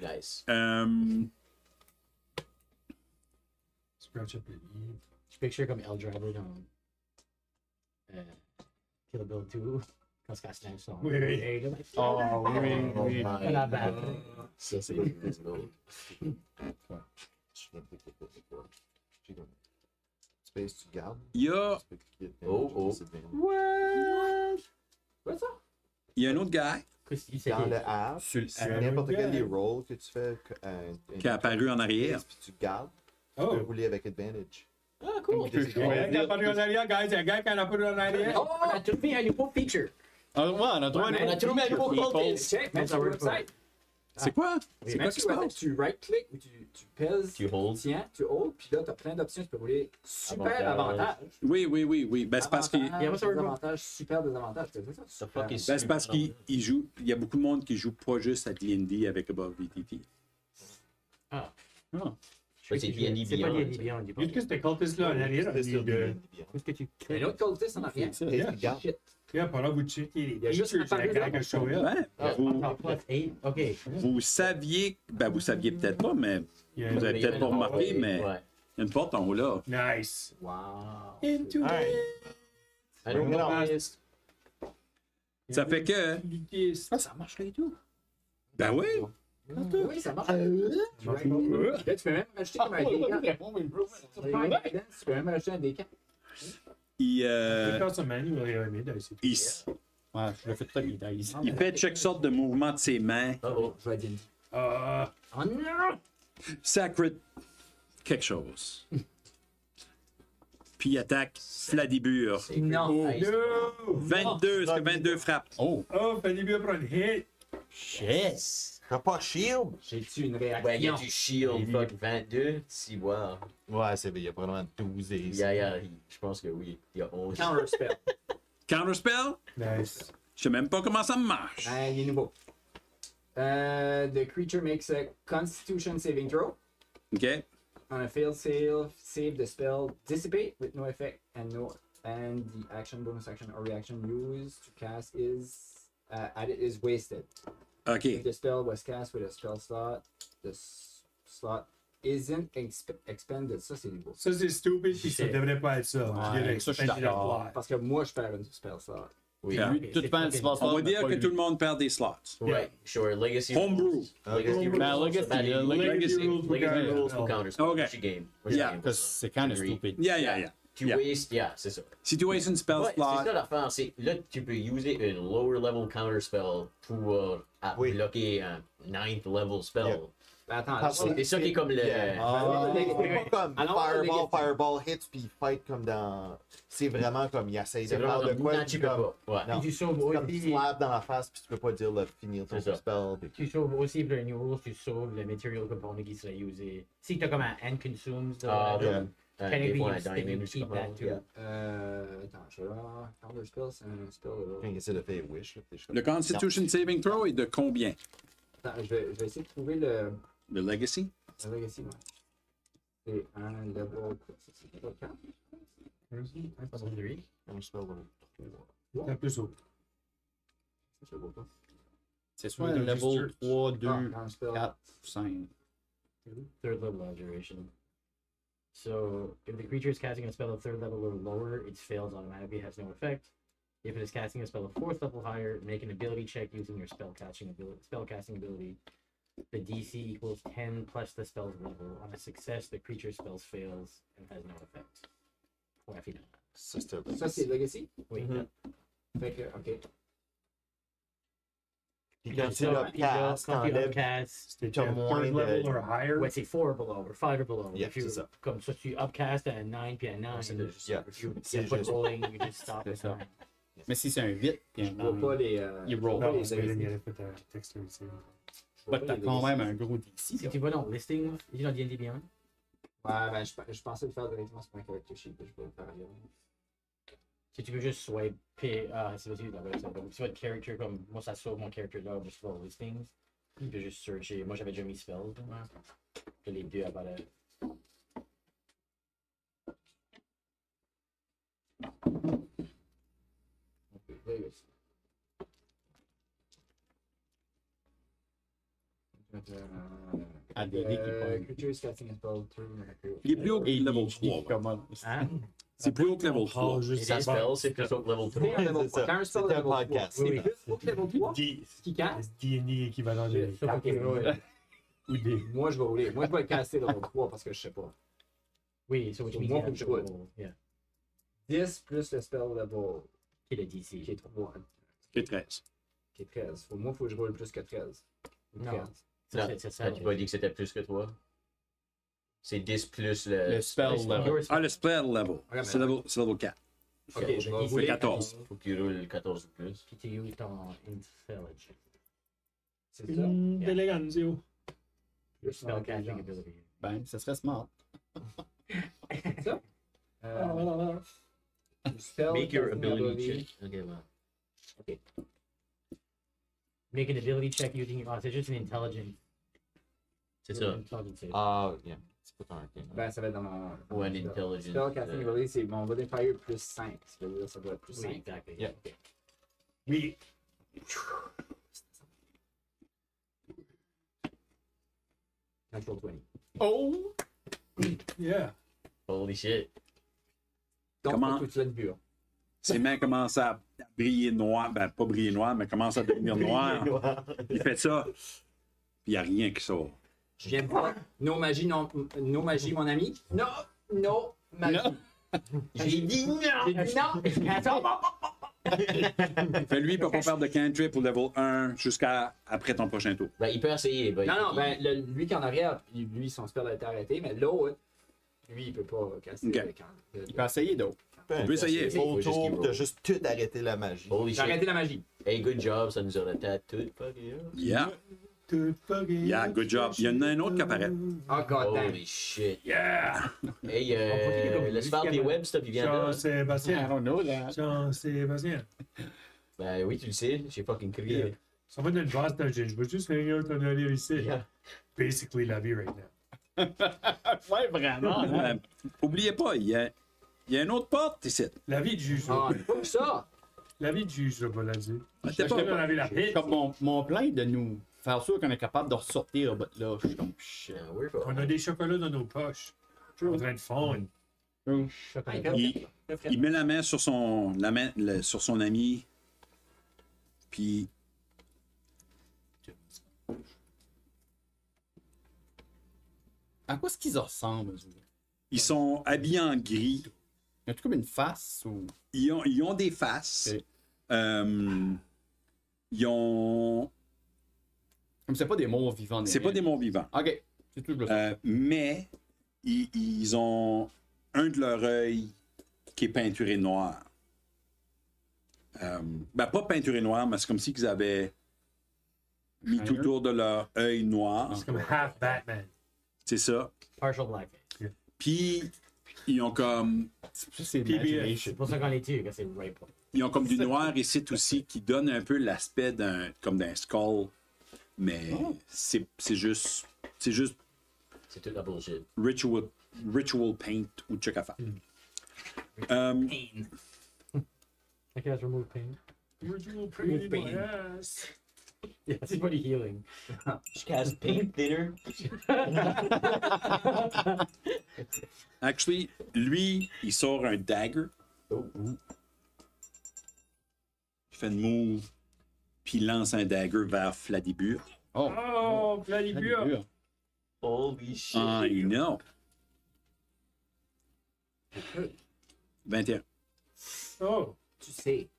Nice. Scratch up le livre. Je picture comme El Driver dans Kill Bill 2 quand c'est casse son. Oui, oui. Oh, oui. La batte. Ça, c'est invisible. Space, tu gardes. Il y a... Oh. Quoi ça? Il y a un autre gars Dans le app, Sur sur n'importe quel des rolls que tu fais, qui est apparu en arrière. puis tu gardes, tu Oh. peux rouler avec advantage. Ah, cool. Ouais, qui a pas de en arrière, guys. Il y a un gars qui en a pas de en arrière. Oh, on a trouvé un nouveau feature. Ah, ouais, on a trouvé Ouais, un on a trouvé un nouveau cultist. Check, même sur le website. C'est quoi? C'est quoi Même qui se sur le passe? website, tu right-click ou tu pèses, Tu hold. tiens, tu hold, puis là, tu as plein d'options. Tu peux rouler super Avantage. avantage. Oui. Ben, c'est parce qu'il... Avantage, super désavantage. C'est ça? Ça fucking Ben, c'est parce qu'il joue... Il y a beaucoup de monde qui joue pas juste à D&D avec Above VTT. C'est D&D C'est pas Beyond. D&D Beyond. Qu'est-ce que c'était cultiste là en arrière? C'est sur D&D. Qu'est-ce que tu Un autre cultist en arrière. Et tu gardes. Shit. Pendant que vous checkez les Il y a juste features, c'est la apparu là. gang qui show up. Ouais. Ah, Vous, plus 8. OK. vous saviez... Ben, vous saviez peut-être pas, mais... Il y a Vous avez peut-être pas remarqué, mais... Ouais. Il y a une porte en haut là. Nice. Wow. Into Alright. I don't know. Ça fait que... Ah, ça marcherait et tout. Ben oui. Oui, ça marche. Là, tu peux même rajouter comme un D4. Tu peux même rajouter un D4. Il, Quand ça manie, il aurait aimé d'aller il, Ouais, je le fais tout avec les dice. il fait chaque sorte de mouvement de ses mains. Oh, Je vais dire. Ah, Oh non! Sacred quelque chose. Puis il attaque Fladibur. Non! no! 22, est-ce que 22 frappe? Oh! Oh, fallait bien prendre un hit. Yes! T'as pas shield? J'ai-tu une Ouais, il y a réaction? du shield, fuck 22. Si, wow. Ouais, c'est vrai, il y a probablement 12 et Je pense que oui. Il y a 11. Counter spell. Counterspell? Nice. Je sais même pas comment ça marche. Il est nouveau. The creature makes a Constitution saving throw. OK. On a failed save the spell dissipate with no effect and the action, bonus action, or reaction used to cast is added is wasted. OK. If the spell was cast with a spell slot, the slot isn't expended. Ça, c'est nouveau. Ça, c'est stupide, puis ça C'est- devrait pas être ça. Ouais, Je dirais ça, je suis expansion d'accord. of life. Parce que moi, je perds une spell slot. Oui. Yeah. Lui, tout dépend du spell slot, On va mais dire pas que lui. tout le monde perd des slots. Right, sure. Legacy Homebrew. rules. Legacy rules. Ben, Legacy, Ben, Legacy Legacy rules for Legacy rules for counter. counterspell. Okay. What's your game? Yeah. Because c'est kind of Agree. stupid. Yeah. Tu Yeah. waste, c'est ça. Si tu wastes une spell Ouais, slot, c'est ça l'affaire, c'est là tu peux user une lower level counterspell pour Oui. bloquer un 9th level spell. Yeah. Ben, attends, Ah, C'est ça qui est comme le. Yeah. Ah. C'est pas comme Alors, Fireball hits puis fight comme dans. C'est vraiment comme il essaye de C'est vraiment faire de comme quoi. non, tu peux comme- pas. Ouais. Non. Puis tu sauves Comme aussi, slap dans la face puis tu peux pas dire le finir ton C'est ça. spell. puis- tu sauves aussi pour les new rules, tu sauves le material component qui serait usé. Si tu as comme un end consumes, Ah, Yeah. Des technically fois, you un still diamond, je sais keep pas. that too. Yeah. attends, je vais voir. Counter spell, c'est un spell. Quand il essaie de faire wish. Là, t'es juste comme- le Constitution Saving Throw est de combien? Attends, je vais essayer de trouver le Le Legacy? legacy, moi. C'est un level. C'est level 4? 63. Un spell level 3. Un peu ça. Je vois pas. C'est soit un level 3, 2, Counter spell. 4, 5. Third level abjuration. So, if the creature is casting a spell of third level or lower, its fails automatically, has no effect. If it is casting a spell of fourth level higher, make an ability check using your spellcasting ability. The DC equals 10 plus the spell's level. On a success, the creature's spells fails and has no effect. Ouais, finalement. Ça, c'était. Ça, c'est legacy? Oui. Mhm. Fait que, ok. Puis quand tu Ça, l'as puis là, cast, quand tu t'enlèves. upcast, C'était T'as moins third de- level or higher. ouais, c'est 4 below or 5 or below. Yeah, If you- c'est ça. Comme ça, tu upcast à un 9 puis à 9. C'est juste- Yeah. You C'est put juste- rolling, you just stop C'est at ça. 9. Mais si c'est un 8, puis Je vois pas les. Il je vois roll. pas Non, les c'est qu'il legacy. avait fait un texte aussi. Je vois pas t'as les quand legacy. même un gros DC. Si tu vas dans le listing, tu dans D&D Beyond, Ouais, ben, je pensais le faire directement sur mon character sheet, puis je vais le faire ailleurs. si tu veux juste swiper, c'est possible d'avoir ça. Donc, si votre character, comme moi, ça sauve mon character là, juste dans le listings, tu peux juste searcher. Moi, j'avais déjà mis spells. Que les deux apparaissent. Legacy. ADD qui pogne. Creature is casting a spell through Il est plus haut que Et level les 3. comment. Hein? C'est plus haut que level 3. Oh, Et juste des spells, c'est plus haut que level 3. C'est un level C'est 3. ça. Quand un spell C'était un level 3, podcast. c'est plus haut que level 3 D- qui casse. D&D équivalent de Ok, ouais. ou D. Moi, je vais rouler. Moi, je vais le casser level 3 parce que je sais pas. Oui, so which So means moi, you faut que je have to roule. roll, yeah, 10 plus le spell level qui est le DC. qui est 3. C'est 13. Qui est 13. Moi, il faut que je roule plus que 13. Ou Non. 13. Non, C'est ça. tu m'as dit que c'était plus que toi. C'est 10 plus le. Le spell level. Ah, le spell level. mais- C'est level 4. Ok, je vais Le rouler 14. Faut que tu roules 14 ou plus. Puis tu uses ton intelligence. C'est ça. D'Eleganzio. Plus Spellcasting intelligence. ability. Ben, ça serait smart. C'est ça. Make your Spellcasting ability check. Ok, ouais. Make an ability check using. Oh, c'est juste une intelligence. C'est ça. Intelligence save. Ah, yeah. C'est pas ton arcane. Ben, ça va être dans mon. Ou un intelligence. Spellcasting ability, c'est mon body fire plus 5. Ça veut dire que ça doit être plus Oui, 5. exactly. Yeah. Oui. Natural 20. Oh! Yeah. Holy shit. Donc, Comment- faut que tu l'as de but. Ses mains commencent à briller noir. Ben, pas briller noir, mais commencent à devenir noires. Il fait ça. Puis il n'y a rien qui sort. Je viens de voir. No magie, non, no magie, mon ami. Non, non, magie. J'ai dit non! J'ai dit non. Fait lui, il peut pas faire de cantrip au level 1 jusqu'à après ton prochain tour. Ben, il peut essayer. Ben, Non, non, il- ben, lui qui est en arrière, lui, son spell a été arrêté, mais l'autre, lui, il peut pas casser Ok. le camp. Il peut essayer d'autres. On peut essayer. Au Faut juste tour, qu'il t'as roll. juste tout arrêté la magie. Holy J'ai arrêté shit. la magie. Hey, good job, ça nous aurait peut-être tout. Fuck yeah. Yeah. Yeah, good job. Il y en a un autre qui apparaît. Oh god damn. Holy shit. Yeah! Hey, On va cliquer comme laisse lui, faire c'est tes capable. web stuff, il vient là. Jean I Sébastien. don't know that. Jean Sébastien. Ben oui, tu le sais, j'ai fucking crié. Ça va être une vaste dungeon. Je veux juste hang out en arrière ici. Yeah. Basically la vie right now. Ouais, vraiment. hein. Oubliez pas, il y a une autre porte ici. La vie de juge. Ah, pas ça! La vie de juge, je vais la dire. T'es Je pas- vais laver la piste. Comme mon plan est de nous faire sûr qu'on est capable de ressortir, but là, je suis comme shit. Yeah, we're fine. On a des chocolats dans nos poches. Je suis en train de fondre. Il met la main sur sur son ami. Puis À quoi est-ce qu'ils ressemblent, eux autres? ils sont habillés en gris. Ils ont comme une face ou. Ils ont des faces. Ok. Ils ont. Comme c'est pas des morts vivants. C'est pas des morts vivants. Ok, c'est tout le sais. Mais ils ont un de leur œil qui est peinturé noir. Ben, pas peinturé noir, mais c'est comme si ils avaient mis tout autour de leur œil noir. C'est comme half Batman. C'est ça. Partial blackface. Puis, ils ont comme. Ça, c'est PBS. imagination. C'est pour ça qu'on les tue, que c'est right point. Ils ont comme du noir ici aussi qui donne un peu l'aspect comme d'un skull. Mais c'est juste. C'est juste C'est tout la bullshit. ritual paint ou check à faire. I guys remove pain. Original pretty my ass. Yeah, it's body healing. Je cast paint thinner. Actually, lui, il sort un dagger. Oh. Il fait une move. Puis il lance un dagger vers Fladibur. Oh, Oh, Vladimir. Holy shit. I know. 21. Oh. Tu sais.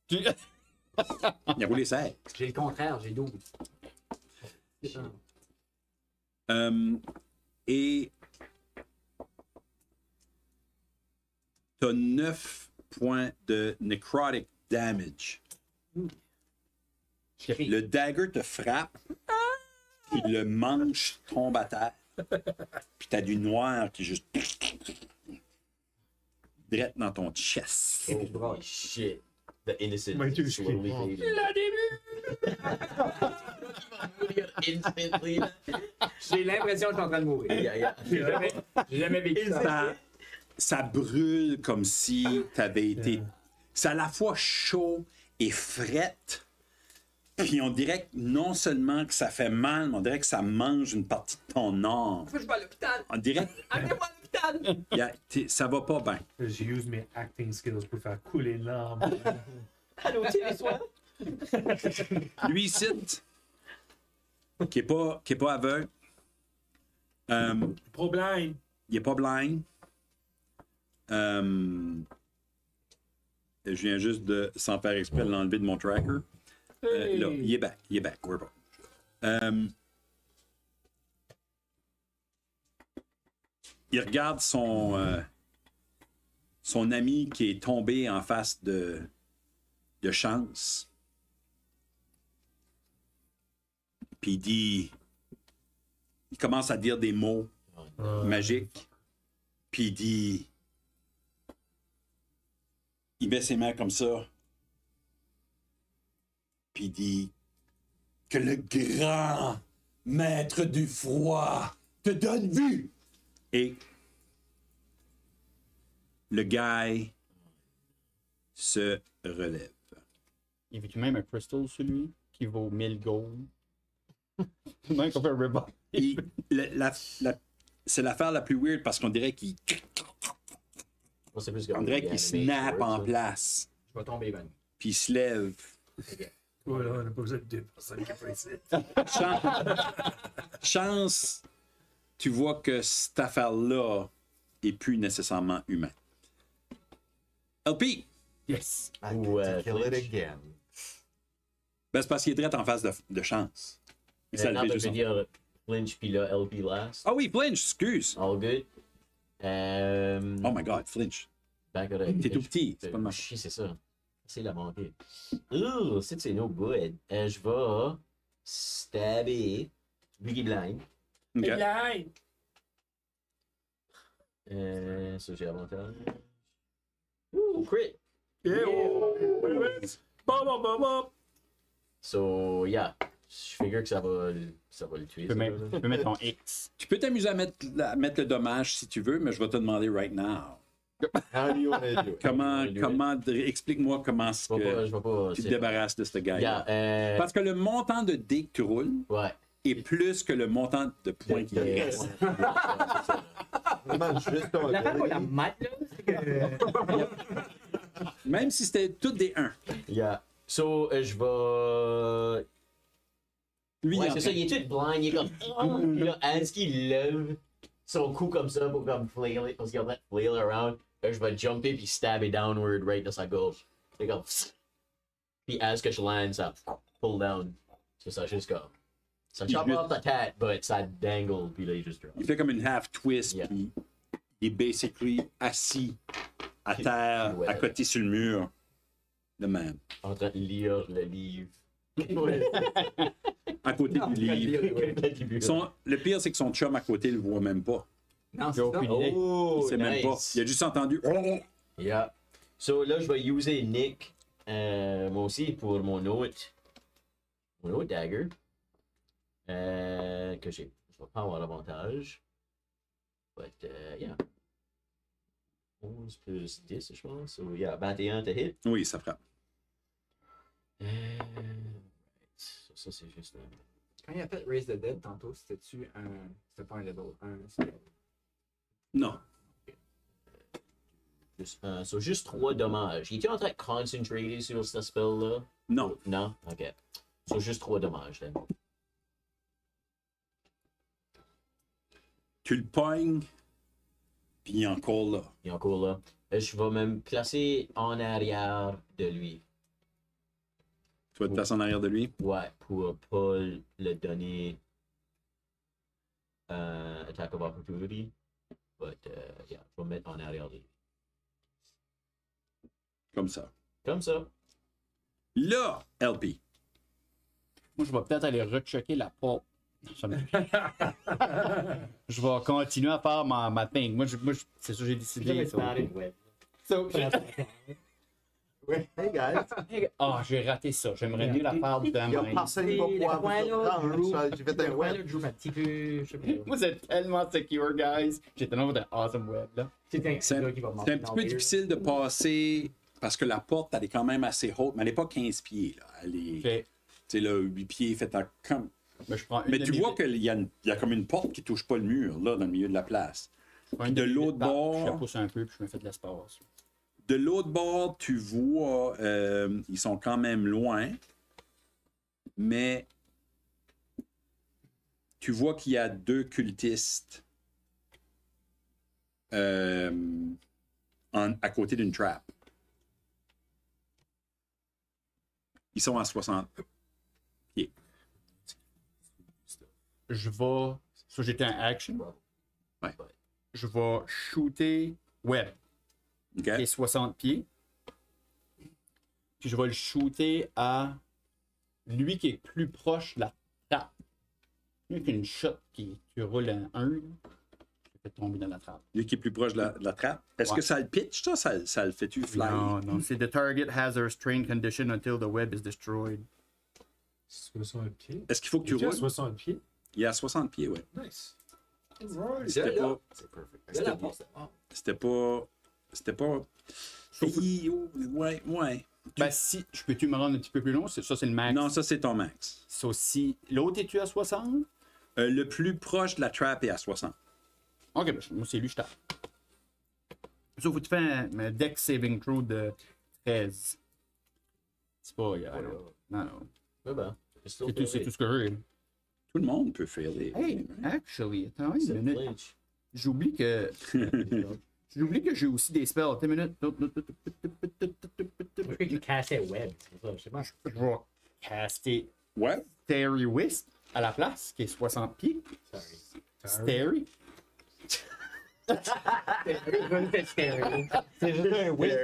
Il a roulé 16. J'ai le contraire, j'ai 12. Et t'as 9 points de necrotic damage. Le dagger te frappe, puis le manche tombe à terre. Puis t'as du noir qui est juste direct dans ton chest. Holy shit. The innocent Mais tu- slowly fading. Instantly. J'ai l'impression que je suis en train de mourir. Yeah, yeah. J'ai jamais vécu ça. Ça brûle comme si t'avais été. C'est à la fois chaud et frette. Puis on dirait que non seulement que ça fait mal, mais on dirait que ça mange une partie de ton âme. Faut que je vais à l'hôpital. On dirait Amenez-moi à l'hôpital. que ça va pas bien. J'ai usé mes acting skills pour faire couler une larme. Allô, tiens les soins. Lui ici, qui est pas aveugle, Problème. il est pas blind. Je viens juste de, sans faire exprès, de l'enlever de mon tracker. Là, il est back. We're back. Il regarde son ami qui est tombé en face de Chance. Puis il commence à dire des mots magiques. Puis il met ses mains comme ça. Puis il dit que le grand maître du froid te donne vue. Et le gars se relève. il y a même un crystal sur lui qui vaut 1000 gold. Même qu'on fait un rebuff. C'est l'affaire la plus weird parce qu'on dirait qu'il C'est plus on dirait qu'il snap en place. Je vais tomber, Van. Puis il se lève. Voilà, on n'a pas besoin de deux personnes qui font ici. Chance, tu vois que cette affaire-là est plus nécessairement humain. LP, Yes. I Ou, get to kill it Flinch. again. ben c'est parce qu'il est direct en face de Chance. Il s'est Non, levé mais juste je en- veux dire, Flinch puis là, LP last. Ah oui, Flinch, excuse. All good. Oh my god, Flinch. Ben correct. T'es tout petit, c'est pas de ma Chier, c'est ça. C'est la manquer. Ouh, c'est no good. Je vais stabber Biggie Blind. Ok. Ça, j'ai avantage. Ouh, crit! So, yeah. Je figure que ça va le tuer. Tu peux mettre ton X. Tu peux t'amuser à mettre le dommage si tu veux, mais je vais te demander right now. How do you want to do it? Explique-moi comment est-ce que Je vais pas. tu te débarrasses de ce gars. Yeah, Parce que le montant de dés que tu roules ouais. est plus que le montant de points qui reste. Demande juste ton La femme, la ability. mat, là, c'est que. Même si c'était tous des 1. Yeah. So, je vais. Lui, Ouais, il c'est ça, il est tout blind, il est comme. Oh! Puis là, est-ce qu'il lève son cou comme ça pour comme flail, parce qu'il a let flail around, là, je vais jumper puis stabber downward right dans sa gorge. C'est comme. Puis as que je land, ça pull down. C'est ça, juste comme. Ça chop off ta tête, but ça dangle, puis là, il juste drop. il fait comme une half twist, Yeah. puis il est basically assis à terre, Ouais. à côté sur le mur. De même. En train de lire le livre. À côté du livre. Le pire, c'est que son chum à côté le voit même pas. Non, c'est J'ai ça. aucune idée. Oh, Il sait même pas. nice. Il a juste entendu. Yeah. So là, je vais user Nick, moi aussi, pour mon autre dagger. Que j'ai. Je vais pas avoir l'avantage. But, yeah. 11 plus 10, je pense. So, yeah, 21 to hit. Oui, ça frappe. Right. Ça, c'est juste. Quand il a fait Raise the Dead tantôt, c'était-tu un. C'était pas un level 1, c'était. Non. Juste 3 dommages. Il était en train de concentrer sur ce spell-là? Non. Non? Ok. So, juste 3 dommages, là. Tu le pognes, puis il est encore là. Il est encore là. Je vais me placer en arrière de lui. Tu vas te placer en arrière de lui. Ouais, pour pas le donner attack of opportunity. But, yeah, je vais me mettre en arrière de lui. Comme ça. Comme ça. Là, LP. Moi, je vais peut-être aller rechecker la porte. Ça me- Je vais continuer à faire ma thing. Moi, c'est ça que j'ai décidé. so- so- Hey guys, Ah, j'ai raté ça. J'aimerais mieux la faire de il y a même. personne qui va pouvoir vous surprendre. J'ai fait un Ouais, web. là, joue un petit peu. Je sais pas. Vous êtes tellement secure, guys. J'ai tellement de awesome web, là. C'est un C'est gars qui va c'est un petit peu difficile de passer parce que la porte, elle est quand même assez haute, mais elle n'est pas 15 pieds. Là. Elle est, Fait- tu sais, là, 8 pieds faite en comme. ben, je prends une Mais de tu mes- vois qu'il y a comme une porte qui touche pas le mur, là, dans le milieu de la place. je prends Puis une de mes l'autre tables, bord- Je la pousse un peu, puis je me fais de l'espace. De l'autre bord, tu vois, ils sont quand même loin, mais tu vois qu'il y a 2 cultistes à côté d'une trappe. Ils sont à 60. Je vais. Ça, j'étais en action. Ouais. Je vais shooter Web, OK? qui est 60 pieds. Puis je vais le shooter à lui qui est plus proche de la trappe. Lui qui a une shot qui roule un 1. Je fais tomber dans la trappe. Lui qui est plus proche de la trappe. Est-ce Ouais. que ça le pitch, ça? Ça le fait-tu fly? Non, c'est the target has a strain condition until the web is destroyed. 60 pieds. Est-ce qu'il faut que tu Il est à roules? 60 pieds. Il est à 60 pieds, oui. Nice. C'était là. pas... C'est perfect. Là, la porte, c'est- ah. C'était pas... Ouais. Ben, si je peux-tu me rendre un petit peu plus long? Ça, c'est le max. Non, ça, c'est ton max. Ça aussi. L'autre, es-tu à 60? Le plus proche de la trappe est à 60. Ok, ben, moi, c'est lui, je tape. Sauf que tu fais un deck saving throw de 13. C'est pas. Non. Ouais, ben. C'est tout ce que j'ai. Tout le monde peut failer. Hey, actually, attends une C'est minute. flinch. J'oublie que. J'oublie que j'ai aussi des spells. Attends une minute. Moi, je crois qu'il cassait web. C'est pour ça, je sais pas. Je vais caster Ouais. Starry Wisp à la place, qui est 60 pieds. Sorry. Starry. C'est juste un whisk.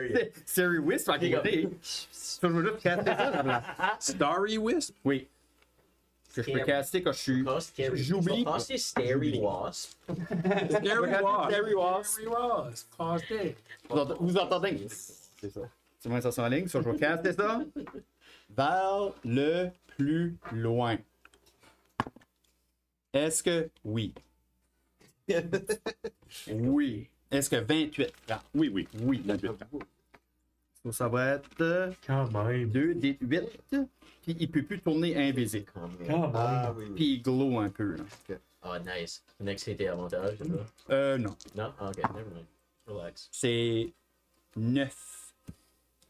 Starry Wisp à côté. Ça, je veux juste caster ça. Starry Wisp? Oui. Que je peux caster quand je suis. J'oublie. Casser Starry Wasp. Starry Wasp. Starry Wasp. Harry Ross, casse-tête. Vous entendez? C'est ça. C'est moi, ça en ligne. Ça, je vais caster ça vers le plus loin. Est-ce que oui? Oui. Est-ce que 28 francs? Oui, oui. Oui. 28. Donc, ça va être Quand même. 2 des 8. Puis il peut plus tourner invisible. Quand même. Ah oui, oui. Puis il glow un peu. Là. Oh, nice. Next hit et avantage, c'est ça? Non. Non? Ah, ok, never mind. Relax. C'est 9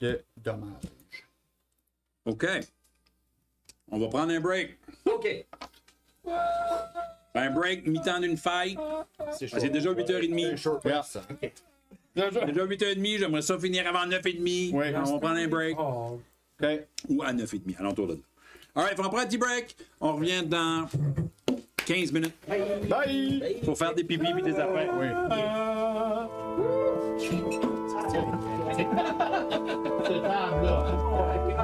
de dommages. OK. On va prendre un break. Ok. Un break, mi-temps d'une fight. C'est déjà 8h30. Short Yeah. rest, ça. Déjà 8h30, j'aimerais ça finir avant 9h30. Ouais. On va prendre un break. Oh, OK. Ou à 9h30, à l'entour de là. All right, on prend un petit break. On revient dans 15 minutes Bye! pour faire des pipis et des affaires. Oui. Ce table-là.